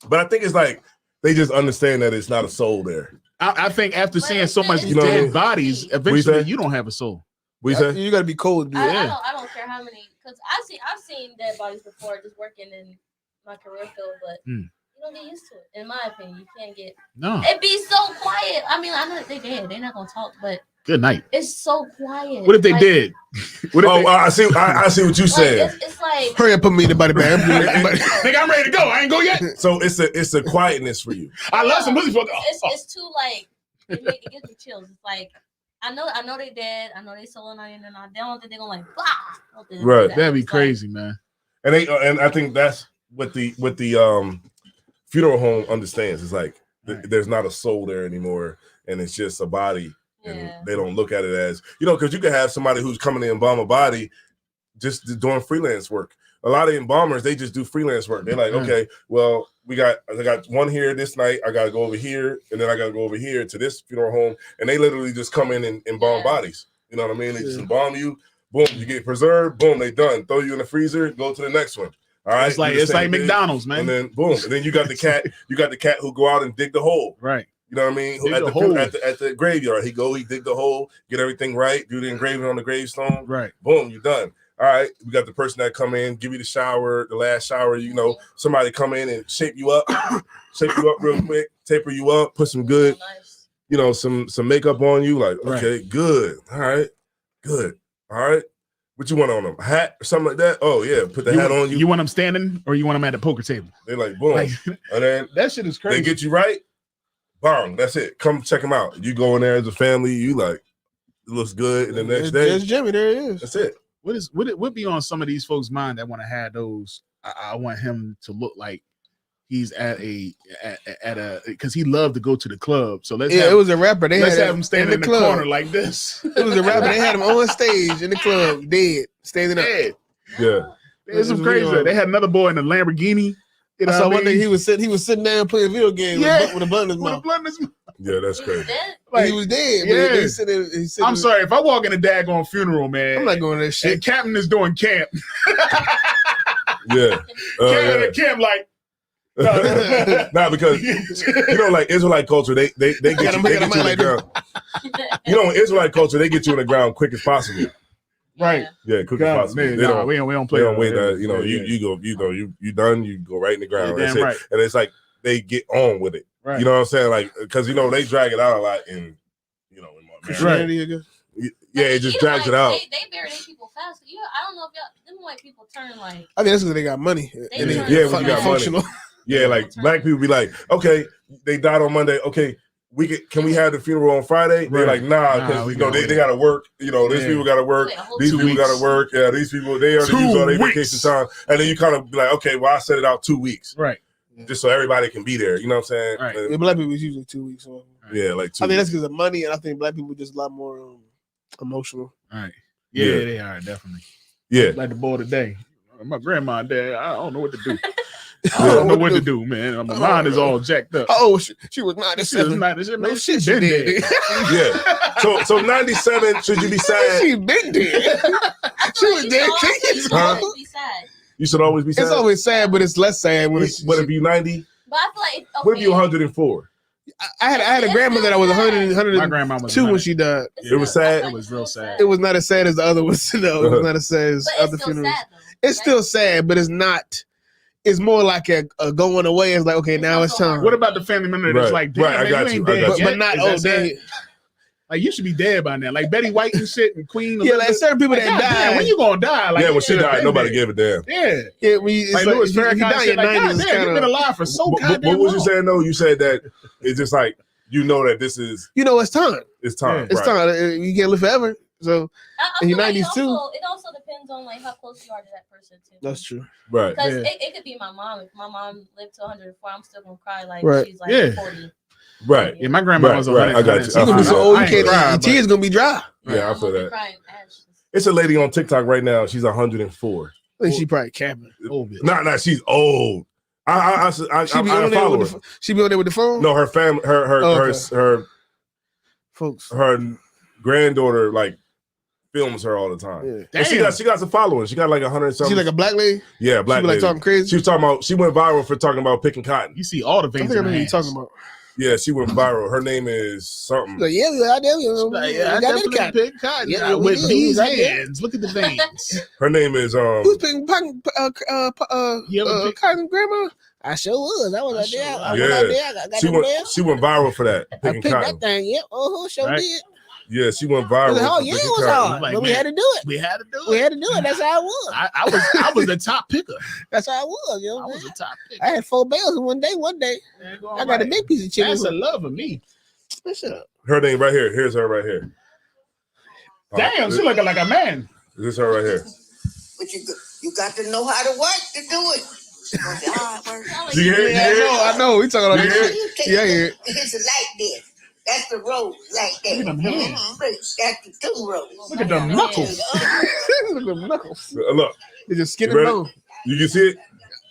But I think it's like they just understand that it's not a soul there.
I think after seeing so much
You know what I mean?
dead bodies, eventually you don't have a soul.
What you say?
You got to be cold to do it.
I don't care how many, because I've seen dead bodies before just working in my career field, but you don't get used to it. In my opinion, you can't get.
No.
It be so quiet. I mean, I know that they dead. They're not gonna talk, but
good night.
it's so quiet.
What if they did? What if
I see. I see what you saying.
It's like
hurry up, put me in the body bag.
Nigga, I'm ready to go. I ain't go yet.
So it's a quietness for you.
I love some pussy fuck.
It's too like it gives me chills. It's like I know they dead. I know they sold on and I don't think they're gonna like blah.
Right.
That'd be crazy, man.
And I think that's what the funeral home understands. It's like there's not a soul there anymore, and it's just a body. And they don't look at it as, because you could have somebody who's coming to embalm a body just doing freelance work. A lot of embalmers, they just do freelance work. They're like, okay, well, I got one here this night. I got to go over here, and then I got to go over here to this funeral home. And they literally just come in and embalm bodies. You know what I mean? They just embalm you. Boom, you get preserved. Boom, they done. Throw you in the freezer. Go to the next one. All right.
It's like McDonald's, man.
And then boom, and then you got the cat. You got the cat who go out and dig the hole.
Right.
You know what I mean? At the graveyard, he dig the hole, get everything right, do the engraving on the gravestone.
Right.
Boom, you're done. All right. We got the person that come in, give you the shower, the last shower. Somebody come in and shape you up real quick, taper you up, put some good, some makeup on you. Like, okay, good. All right, good. All right. What you want on them? A hat or something like that? Oh yeah, put the hat on you.
You want them standing or you want them at the poker table?
They're like, boom, and then
that shit is crazy.
They get you right. Bang, that's it. Come check them out. You go in there as a family, you like, it looks good. And the next day,
there's Jimmy, there it is.
That's it.
What be on some of these folks' mind that want to have those? I want him to look like he's at a because he loved to go to the club. So
it was a rapper.
Let's have him standing in the corner like this.
It was a rapper. They had him on stage in the club, dead, standing up.
Dead.
Yeah.
There's some crazy. They had another boy in a Lamborghini.
I saw one day he was sitting down playing video games with a blunt in his mouth.
Yeah, that's crazy.
Like, he was dead.
Yeah. I'm sorry if I walk in a daggone funeral, man.
I'm not going to that shit.
And Captain is doing camp.
Yeah.
Camp like.
Nah, because like Israelite culture, they get you in the ground. In Israelite culture, they get you in the ground quick as possible.
Right.
Yeah, quick as possible.
Man, we don't play.
They don't wait that. You done. You go right in the ground.
Damn right.
And it's like they get on with it.
Right.
You know what I'm saying? Like, because they drag it out a lot in
Christianity again.
Yeah, it just drags it out.
They bury their people fast. I don't know if them white people turn like.
I think that's because they got money.
When you got money. Yeah, like black people be like, okay, they died on Monday. Okay, can we have the funeral on Friday? They're like, nah, because they gotta work. These people gotta work. These people gotta work. Yeah, these people they already use all their vacation time, and then you kind of be like, okay, well I set it out 2 weeks,
right?
Just so everybody can be there. You know what I'm saying?
Right.
Yeah, black people is usually 2 weeks. So.
Yeah, like 2
I think that's because of money, and I think black people are just a lot more emotional.
Right. Yeah, they are definitely.
Yeah.
Like the boy today. My grandma and dad, I don't know what to do. I don't know what to do, man. My mind is all jacked up.
Oh, she was
She was
97.
not. Man,
No
she
shit,
been
she
dead.
did.
Yeah. So 97, should you be sad?
She been dead. She was dead 10 years ago.
Huh?
Be sad.
You should always be sad.
It's always sad, but it's less sad when it's.
What if you 90?
But I feel like okay.
What if you 104?
I had a grandmother that was 100,
My grandma was
102 when she died.
It was sad?
It was real sad.
It was not as sad as the other ones. No, it was not as sad as
But
other
it's still
funerals.
sad though.
It's still sad, but it's not. It's more like a going away. It's like, okay, now it's time.
What about the family member that's
Right.
like, damn,
Right, I
man,
got
you
you,
ain't
I
dead
got
but,
you.
yet?
but not
Is that
old.
sad?
They,
Like you should be dead by now. Like Betty White and shit and Queen.
yeah, like
Elizabeth.
certain people that
God damn,
die.
when you gonna die? Like,
Yeah, when
you
she
should've
died,
been
nobody
dead.
gave a damn.
Yeah.
Yeah, when you, it's
Like
like,
Louis
if you
Farrakhan
die in
said,
your
like,
90s,
God
it's
damn,
kind
you've been
of,
alive for so
What
goddamn
was you
long.
saying though? You said that it's just like you know that this is
you know, it's time.
it's time.
It's
right.
time. You can't live forever. So
I
in your
feel like
90s too.
It also depends on like how close you are to that person too.
That's true.
Right.
Because
Yeah.
it could be my mom. If my mom lived to 104, I'm still gonna cry like
Right.
she's like
Yeah.
40.
Right.
Yeah, my grandma
Right,
was
right,
100.
I got you.
You're gonna be so
I
old, you
ain't
can't.
cry,
Your
but-
tears gonna be dry.
Yeah, I
I'm
feel
gonna be
that.
crying ashes.
It's a lady on TikTok right now. She's 104.
I think she probably capping.
Old bitch.
Nah, she's old. I
She be
I
on there
follow
with
her.
the, she be on there with the phone.
No, her family,
Oh, okay.
her
Folks.
her granddaughter like films her all the time.
Yeah.
And she
Damn.
got some following. She got like 100 something.
She's like a black lady.
yeah,
She
black
be like
lady.
talking crazy.
She was talking about. She went viral for talking about picking cotton.
You see all the
I
veins
think I
in
know
her
who you're
hands.
talking about.
Yeah, she went viral. Her name is something.
She's like, yeah, I know.
Like, yeah, I definitely pick cotton.
Yeah, we
with
did.
these
Right there.
hands. Look at the veins.
Her name is
Who's picking
You ever pick-
cotton, grandma? I sure was. I was out there. I was
Yeah.
out there. I got
she
them
went
there.
she went viral for that
I
picking
picked
cotton.
that thing. Yep. Sure
Right.
did.
Yeah, she went
It
viral.
was
for
hard. Yeah,
picking
it was
cotton.
hard.
Like,
But we
man.
had to do it.
We had to do it.
We had to do it. That's how it was.
I was the top picker.
That's how it was. You know
I
what I'm
was
saying?
the top picker.
I had 4 bales in one day. One day, I got a big piece of chicken.
That's a love of me.
Shut up.
Her name right here. Here's her right here.
Damn, she looking like a man.
This is her right here.
But you got to know how to work to do it. It's hard work.
You hear it?
Yeah,
You hear it?
I know. We talking about
You
this
hear
shit.
You take
Yeah, I hear it.
It's like this. That's the road, like that.
Look at them hands.
That's the 2 rows.
Look at them knuckles.
Look at them knuckles.
Look,
It's just skin
You
and
ready?
bone.
you can see it.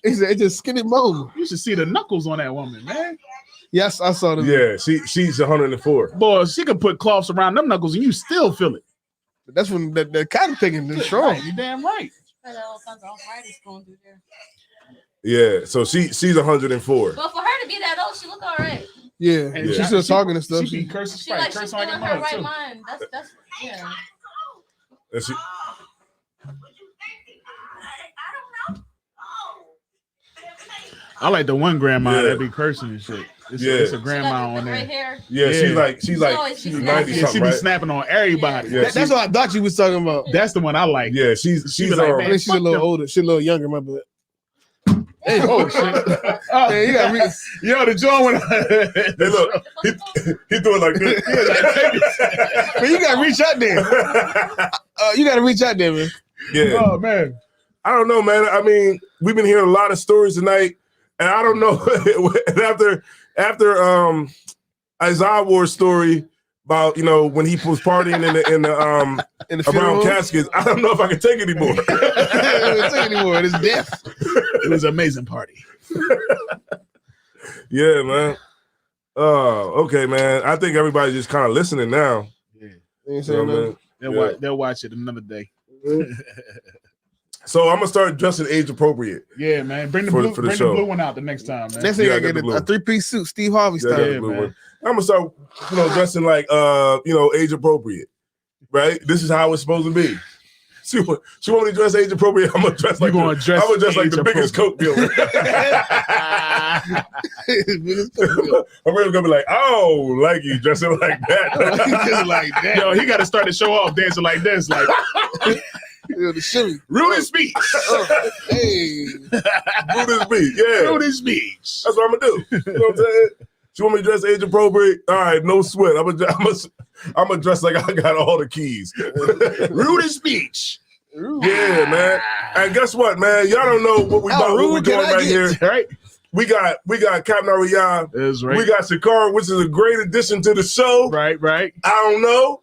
It's just skin and bone.
You should see the knuckles on that woman, man.
Yes, I saw them.
Yeah, she's 104.
Boy, she could put cloths around them knuckles and you still feel it.
That's when the cotton picking is strong.
Right, you damn right.
Had all kinds of arthritis going through there.
Yeah, so she's 104.
But for her to be that old, she look all right.
Yeah,
And
she's still talking and stuff.
She be cursing,
She like she's
cursing
still
like
in
a
her
mother
right
too.
mind. That's yeah.
And she,
I like the one grandma
Yeah.
that be cursing and shit. It's,
Yeah.
it's a
She
grandma
got
on
the
there.
right hair.
yeah,
Yeah.
she's like
She always
she's
be
90
Yeah, she
something,
be
right?
snapping on everybody.
Yeah,
That's what I thought you was talking about.
That's the one I like.
Yeah, she's
She be like,
I
man,
think she's a
fuck
little
them.
older. She's a little younger, my bad.
Hey, oh shit! Oh,
Yeah, you gotta read.
yo, the joint went.
Hey, look, he do it like this.
Man, you gotta reach out there. You gotta reach out there, man.
Yeah,
Oh man,
I don't know, man. I mean, we've been hearing a lot of stories tonight, and I don't know. after Isaiah Ward's story about when he was partying in the
In the
around
funeral,
caskets, I don't know if I can take anymore.
I don't take anymore. It's death.
it was an amazing party.
Yeah, man. Okay, man. I think everybody's just kind of listening now.
Yeah,
You ain't
You know
saying
what I
nothing.
mean?
they'll watch it another day.
So I'm gonna start dressing age appropriate.
Yeah, man. Bring the
For
blue,
the
bring
show.
the blue one out the next time, man.
Next thing
Yeah,
I
I got
get
the blue.
a 3-piece suit, Steve Harvey
Yeah, I got
style.
the
Yeah,
blue
man.
one. I'm gonna start, dressing like age appropriate. Right? This is how it's supposed to be. She want me to dress age appropriate. I'm gonna dress like
You gonna dress
I'm gonna dress like the
age
biggest coke dealer. I'm really gonna be like, oh, like you dressing like that.
Just like that.
Yo, he got to start the show off dancing like this, like
The shimmy.
Rudy's speech.
Hey.
Brutus beat. Yeah.
Rudy's speech.
That's what I'm gonna do. You know what I'm saying? She want me to dress age appropriate? All right, no sweat. I'm gonna dress like I got all the keys.
Rudy's speech.
Yeah, man. And guess what, man? Y'all don't know what we
How
about, what we
rude
doing
can I
right
get?
here.
Right?
We got Captain Ariane.
That's right.
We got Shakara, which is a great addition to the show.
right.
I don't know,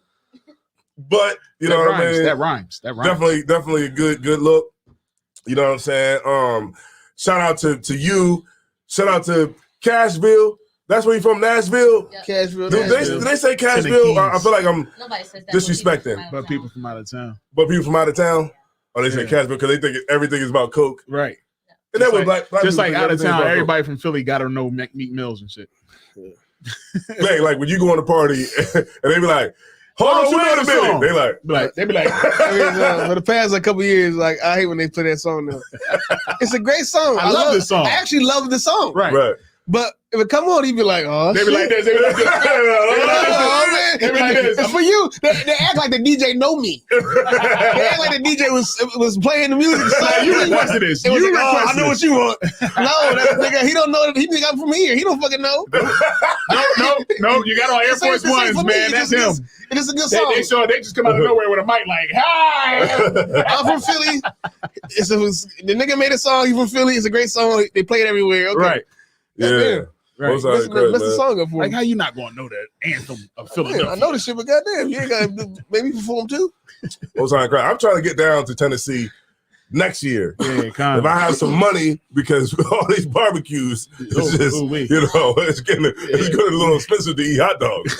but you know what I mean.
That rhymes.
Definitely a good look. You know what I'm saying? Shout out to you. Shout out to Cashville. That's where you from, Nashville?
Yep.
Cashville.
Do they say Cashville? I feel like I'm
Nobody says that.
disrespecting.
But people from out of town.
But people from out of town? Oh, they say
Yeah.
Cashville because they think everything is about coke.
Right.
And that
Just
was black
just
people
like
think
out of
everything's
town,
about coke.
everybody from Philly got to know Meat Mills and shit.
Like when you go on a party and they be like, hold on, wait a minute.
They be like,
For the past couple years, like I hate when they play that song now. It's a great song.
I love this song.
I actually love the song.
right.
But if it come on, he'd be like, oh,
They be like this. They be like this.
oh, man.
They be like this.
It's for you. They act like the DJ know me. They act like the DJ was playing the music. So
You requested this.
It was
You
like, oh, I
requested
know what
this.
you want. No, that nigga, he don't know that. He think I'm from here. He don't fucking know.
No. You got on Air
This ain't-
Force
this ain't
Ones,
for me.
man. That's him.
It is a good song.
They just come out of nowhere with a mic like, hi.
I'm from Philly. The nigga made a song. He's from Philly. It's a great song. They play it everywhere. Okay.
Right.
Yeah.
Right.
Most of it's great,
Let's the
man.
song up for
Like,
him.
how you not going to know that anthem of
Man,
Philadelphia?
I know this shit, but goddamn, you ain't got to maybe perform too.
Most of it's great. I'm trying to get down to Tennessee next year.
Yeah,
If I have some money, because all these barbecues, it's just, it's getting a little expensive to eat hot dogs.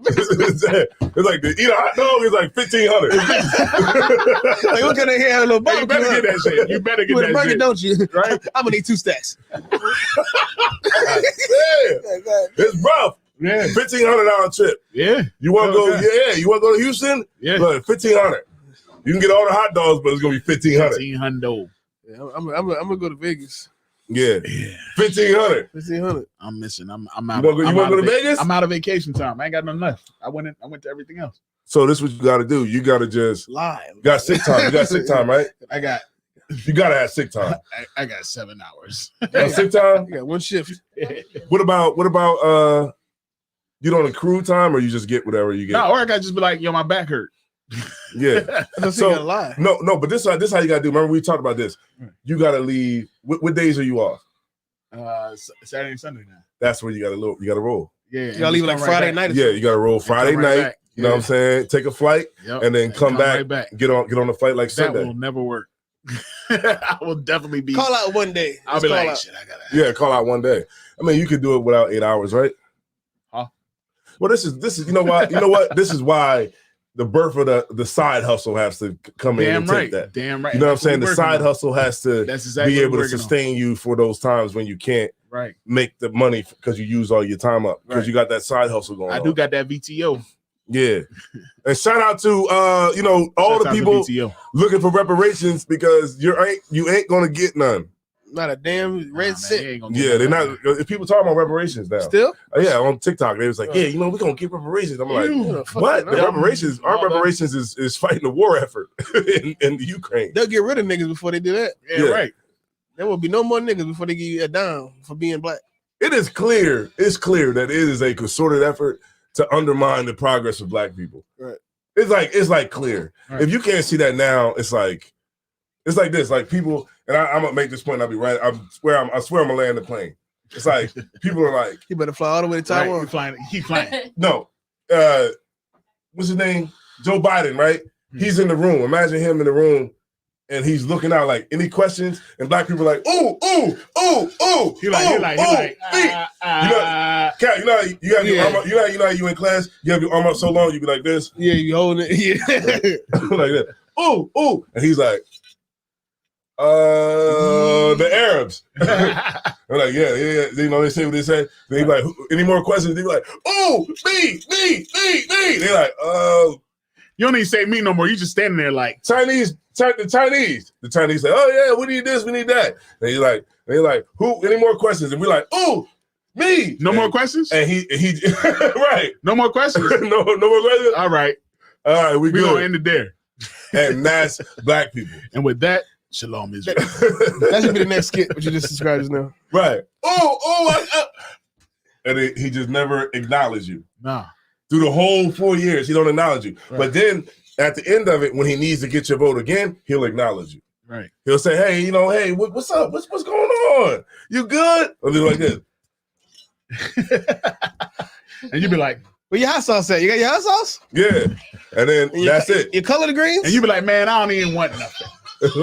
It's like to eat a hot dog is like $1,500.
Like, what kind of hair? A little
Hey, you better get that shit. You better get
With a
that
burger,
shit.
don't you?
Right?
I'm gonna need 2 stacks.
It's rough.
Yeah.
$1,500 trip.
Yeah.
You want to go?
Okay.
Yeah. You want to go to Houston?
Yeah.
Look, $1,500. You can get all the hot dogs, but it's gonna be $1,500.
$1,500.
Yeah, I'm gonna go to Vegas.
Yeah. $1,500.
1,500.
I'm missing. I'm out.
You want to go to Vegas?
I'm out of vacation time. I ain't got nothing left. I went to everything else.
So this is what you got to do. You got to just
Live.
you got sick time. You got sick time, right?
I got
You got to have sick time.
I got 7 hours.
You got sick time.
You got 1 shift.
What about you don't accrue time or you just get whatever you get?
No, or I got just be like, yo, my back hurt.
Yeah.
So, you gotta lie.
No, but this how you got to do. Remember we talked about this. You got to leave. What days are you off?
Saturday and Sunday now.
That's where you got to roll.
Yeah.
You gotta leave like Friday night. Or
Yeah, you got to roll Friday
come right
night.
back.
You know what I'm saying? Take a flight
Yep.
and then come back,
right back.
Get on the flight like
That
Sunday.
will never work. I will definitely be.
Call out one day.
I'll
Just
be
call
like,
out.
shit, I gotta.
Yeah, call out one day. I mean, you could do it without 8 hours, right?
Huh?
Well, this is you know what? You know what? This is why the birth of the side hustle has to come in and take that.
Damn right.
You know what I'm
That's
saying? The
we're
side
working on.
hustle has to
That's exactly
be
what
able to
we're working on.
sustain you for those times when you can't
Right.
make the money because you use all your time up because
Right.
you got that side hustle going
I
on.
do got that VTO.
Yeah. And shout out to all
Shout
the
out to
people
VTO.
looking for reparations because you ain't gonna get none.
Not a damn red
Man,
cent.
you ain't gonna get
Yeah, they're
nothing.
not. If people talking about reparations now,
Still?
yeah, on TikTok they was like, yeah, we're gonna get reparations. I'm like,
Yeah, fuck
what?
that.
The reparations? Our
All that.
reparations is fighting the war effort in the Ukraine.
They'll get rid of niggas before they do that.
Yeah,
Yeah.
right.
There will be no more niggas before they give you a dime for being black.
It is clear. It's clear that it is a concerted effort to undermine the progress of black people.
Right.
It's like clear.
Right.
If you can't see that now, it's like this. Like people, and I'm gonna make this point. I'll be right. I swear I'm gonna land the plane. It's like people are like,
You better fly all the way to
Right.
Taiwan.
Keep flying. Keep flying.
no, what's his name? Joe Biden, right? He's in the room. Imagine him in the room, and he's looking out like any questions, and black people are like, ooh, ooh, ooh, ooh.
He like.
me. Cat, you know how you have your arm up, you know how you in class, you have your arm up so long, you be like this,
Yeah, you holding it. Yeah.
like that. Ooh, ooh, and he's like, the Arabs. I'm like, yeah. You know, they say what they say. Then he's like, any more questions? They be like, ooh, me. They like,
You don't even say me no more. You just standing there like,
the Chinese say, oh yeah, we need this, we need that. And he's like, who? Any more questions? And we're like, ooh, me.
no more questions?
And he right.
No more questions?
no more questions.
All right.
All right, we
We're going to
good.
end it there.
And that's black people.
And with that, shalom Israel.
That should be the next skit, what you just described just now.
Right. And he just never acknowledged you.
Nah.
Through the whole 4 years, he don't acknowledge you.
Right.
But then at the end of it, when he needs to get your vote again, he'll acknowledge you.
Right.
He'll say, hey, what's up? What's going on? You good? Or do like this.
And you be like,
Where your hot sauce at? You got your hot sauce?
Yeah. And then
And your-
that's it.
Your color the greens?
and you be like, man, I don't even want nothing.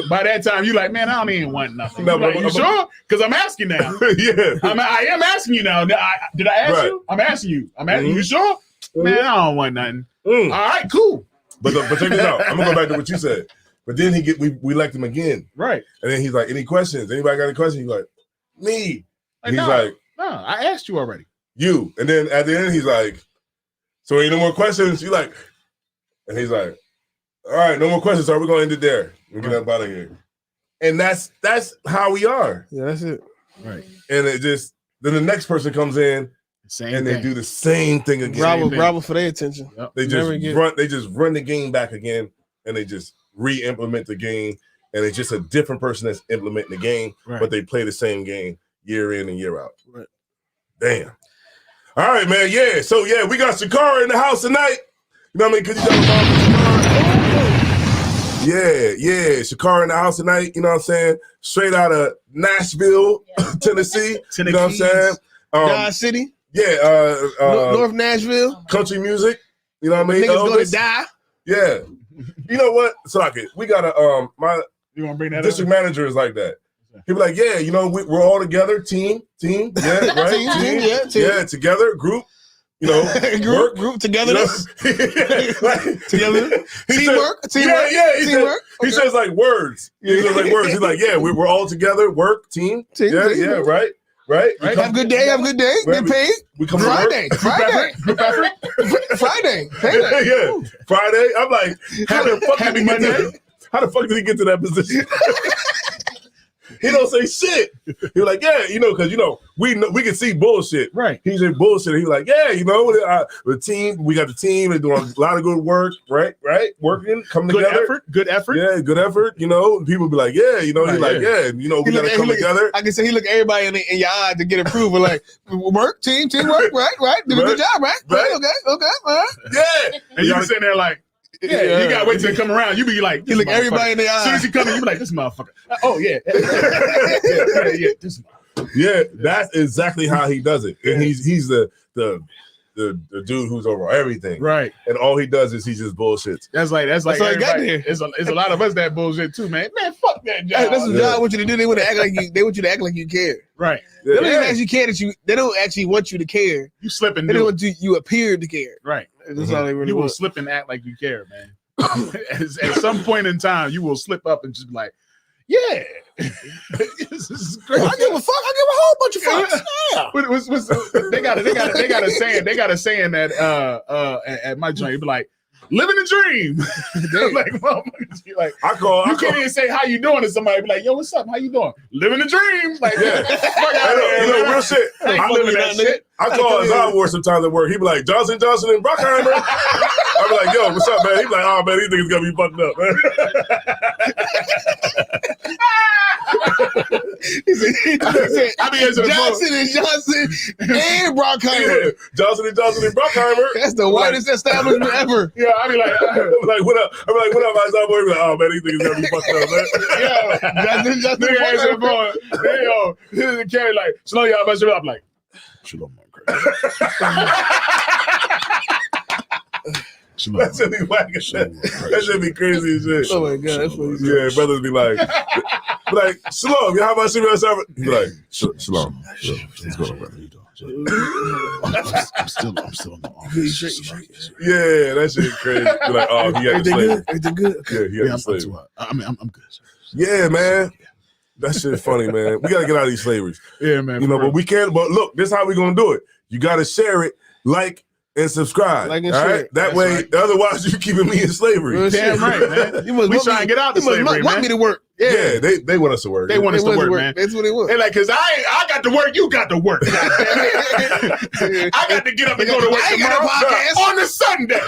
By that time, you like, man, I don't even want nothing.
No,
like, you sure? Because I'm asking now.
Yeah.
I am asking you now. Did I ask you? I'm asking you. I'm asking you. Sure? Man, I don't want nothing. All right, cool.
But check this out. I'm gonna go back to what you said. But then we elect him again.
Right.
And then he's like, any questions? Anybody got any questions? He's like, me. He's
no,
like,
no, I asked you already.
You. And then at the end, he's like, so ain't no more questions? You like, and he's like, all right, no more questions. So we're gonna end it there. We get up out of here. And that's how we are.
Yeah, that's it.
Right.
And it just then the next person comes in
Same
they do the same thing again.
Bravo for their attention.
Yep. They just run the game back again, and they just re-implement the game, and it's just a different person that's implementing the game, but they play the same game year in and year out.
Right.
Damn. All right, man. Yeah. So yeah, we got Shakara in the house tonight. You know what I mean? Because you got Yeah. Shakara in the house tonight. You know what I'm saying? Straight out of Nashville, Tennessee. You know what I'm saying?
Dodge City.
Yeah.
North Nashville.
Country music. You know what I mean?
Niggas going to die.
Yeah. You know what? Socket. We got my
you want to bring that
district manager is like that. He be like, yeah, you know, we're all together, team, yeah, right, team, together, group, you know,
group togetherness,
together,
teamwork.
He says like words. He says like words. He's like, yeah, we're all together, work, team. Yeah, right.
Have a good day. Get paid.
We come
Friday. Friday.
Yeah, Friday. I'm like, how the fuck did he get to that position? He don't say shit. He was like, yeah, you know, because we can see bullshit.
Right.
He's in bullshit. He was like, yeah, you know, the team, we got the team. They're doing a lot of good work. Right. Working, coming together.
Good effort.
Yeah, good effort. You know, people be like, yeah, you know, he's like, yeah, you know, we got to come together.
I can say he look everybody in your eye to get approval. Like, work, teamwork, right. Did a good job, right? Okay, all right.
Yeah.
And you be sitting there like, yeah, you gotta wait till they come around. You be like,
you look everybody in the eye.
As soon as he come in, you be like, this motherfucker. Oh yeah,
yeah. That's exactly how he does it, and he's the dude who's over everything,
right?
And all he does is he just bullshits.
That's like everybody. It's a lot of us that bullshit too, man. Man, fuck that job.
That's what job want you to do. They want to act like you. They want you to act like you care.
Right.
They don't even actually care that you. They don't actually want you to care.
You slip and
they don't want you appear to care.
Right.
That's all they really
you
want.
will slip and act like you care, man. At some point in time, you will slip up and just be like, yeah. This is great.
I give a fuck. I give a whole bunch of fucks. Yeah.
They got a saying that at my joint. Be like, living the dream. Like, motherfuckers, like you can't even say how you doing to somebody. Be like, yo, what's up? How you doing? Living the dream. Like,
real shit.
I'm living that shit.
I call Azar War sometimes at work. He be like, Johnson and Bruckheimer. I be like, yo, what's up, man? He be like, oh man, these niggas gonna be fucked up, man.
He said,
I be answering
Johnson and Bruckheimer.
Yeah. Johnson and Bruckheimer.
That's the whitest establishment ever.
Yeah, I be like,
what up? I'm like, what up, Azar War? He be like, oh man, these niggas gonna be fucked up, man.
Yeah, Johnson
nigga answer the phone. Hey, yo, this is the carry like, slow y'all, but I'm like, shalom, my crazy.
That should be whack as shit. That should be crazy as shit.
Oh my god, that's what he's
yeah, brothers be like, Shalom, how about you? Be like, Shalom. What's going on, brother?
I'm still on the office.
Yeah, that shit crazy. Be like, oh, he had to slave.
Everything good?
Yeah, he had to slave.
I'm good.
Yeah, man. That shit funny, man. We gotta get out of these slaveries.
Yeah, man.
You know, but we can't. But look, this is how we gonna do it. You gotta share it, like, and subscribe.
Like and
all
share.
right? That way, otherwise you keeping me in slavery.
Damn right, man. We trying to get out of slavery, man.
Want me to work?
Yeah, they want us to work.
They want us to work, man.
That's what they want.
They like, cause I got to work, you got to work. I got to get up and go to work tomorrow on the Sunday.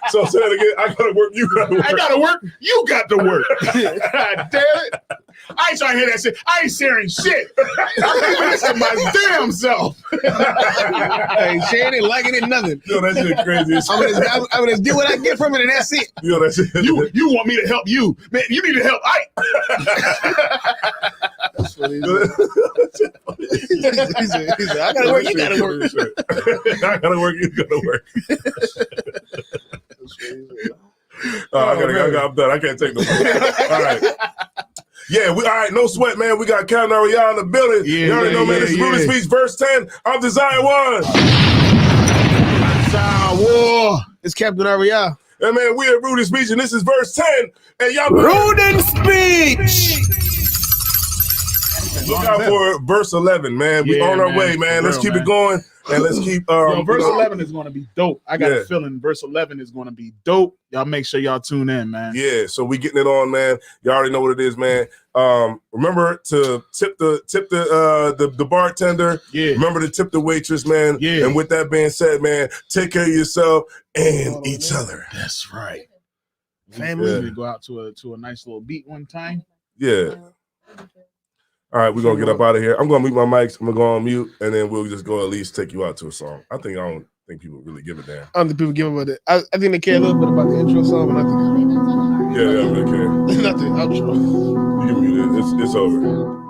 So say that again. I gotta work. You gotta work.
I gotta work. You got to work. God damn it! I ain't trying to hear that shit. I ain't sharing shit. I'm keeping this to my damn self.
I ain't sharing it, liking it, nothing.
Yo, that shit crazy.
I'm gonna do what I get from it, and that's it.
Yo, that shit.
You want me to help you, man? You need to help.
That's what he said, I gotta work. You gotta work.
I gotta work. You gotta work. I'm done. I can't take no more. All right. Yeah, all right, no sweat, man. We got Captain Ariel in the building. You already know, man. This is Rudy Speech, verse 10. I'm Desire One.
Desire War. It's Captain Ariel.
And man, we at Rudy Speech, and this is verse 10. And y'all
Rudy Speech.
Look out for verse 11, man. We on our way, man. Let's keep it going. And let's keep
verse 11 is going to be dope. I got a feeling verse 11 is going to be dope. Y'all make sure y'all tune in, man.
Yeah, so we getting it on, man. Y'all already know what it is, man. Remember to tip the bartender.
Yeah.
Remember to tip the waitress, man.
Yeah.
And with that being said, man, take care of yourself and each other.
That's right.
Family.
Yeah. We go out to a nice little beat one time.
Yeah. All right, we're going to get up out of here. I'm going to mute my mics. I'm going to go on mute, and then we'll just go at least take you out to a song. I don't think people really give a damn.
I don't think people give a about it. I think they care a little bit about the intro song, but I think
yeah, they really care.
not the outro.
You can mute it. It's over.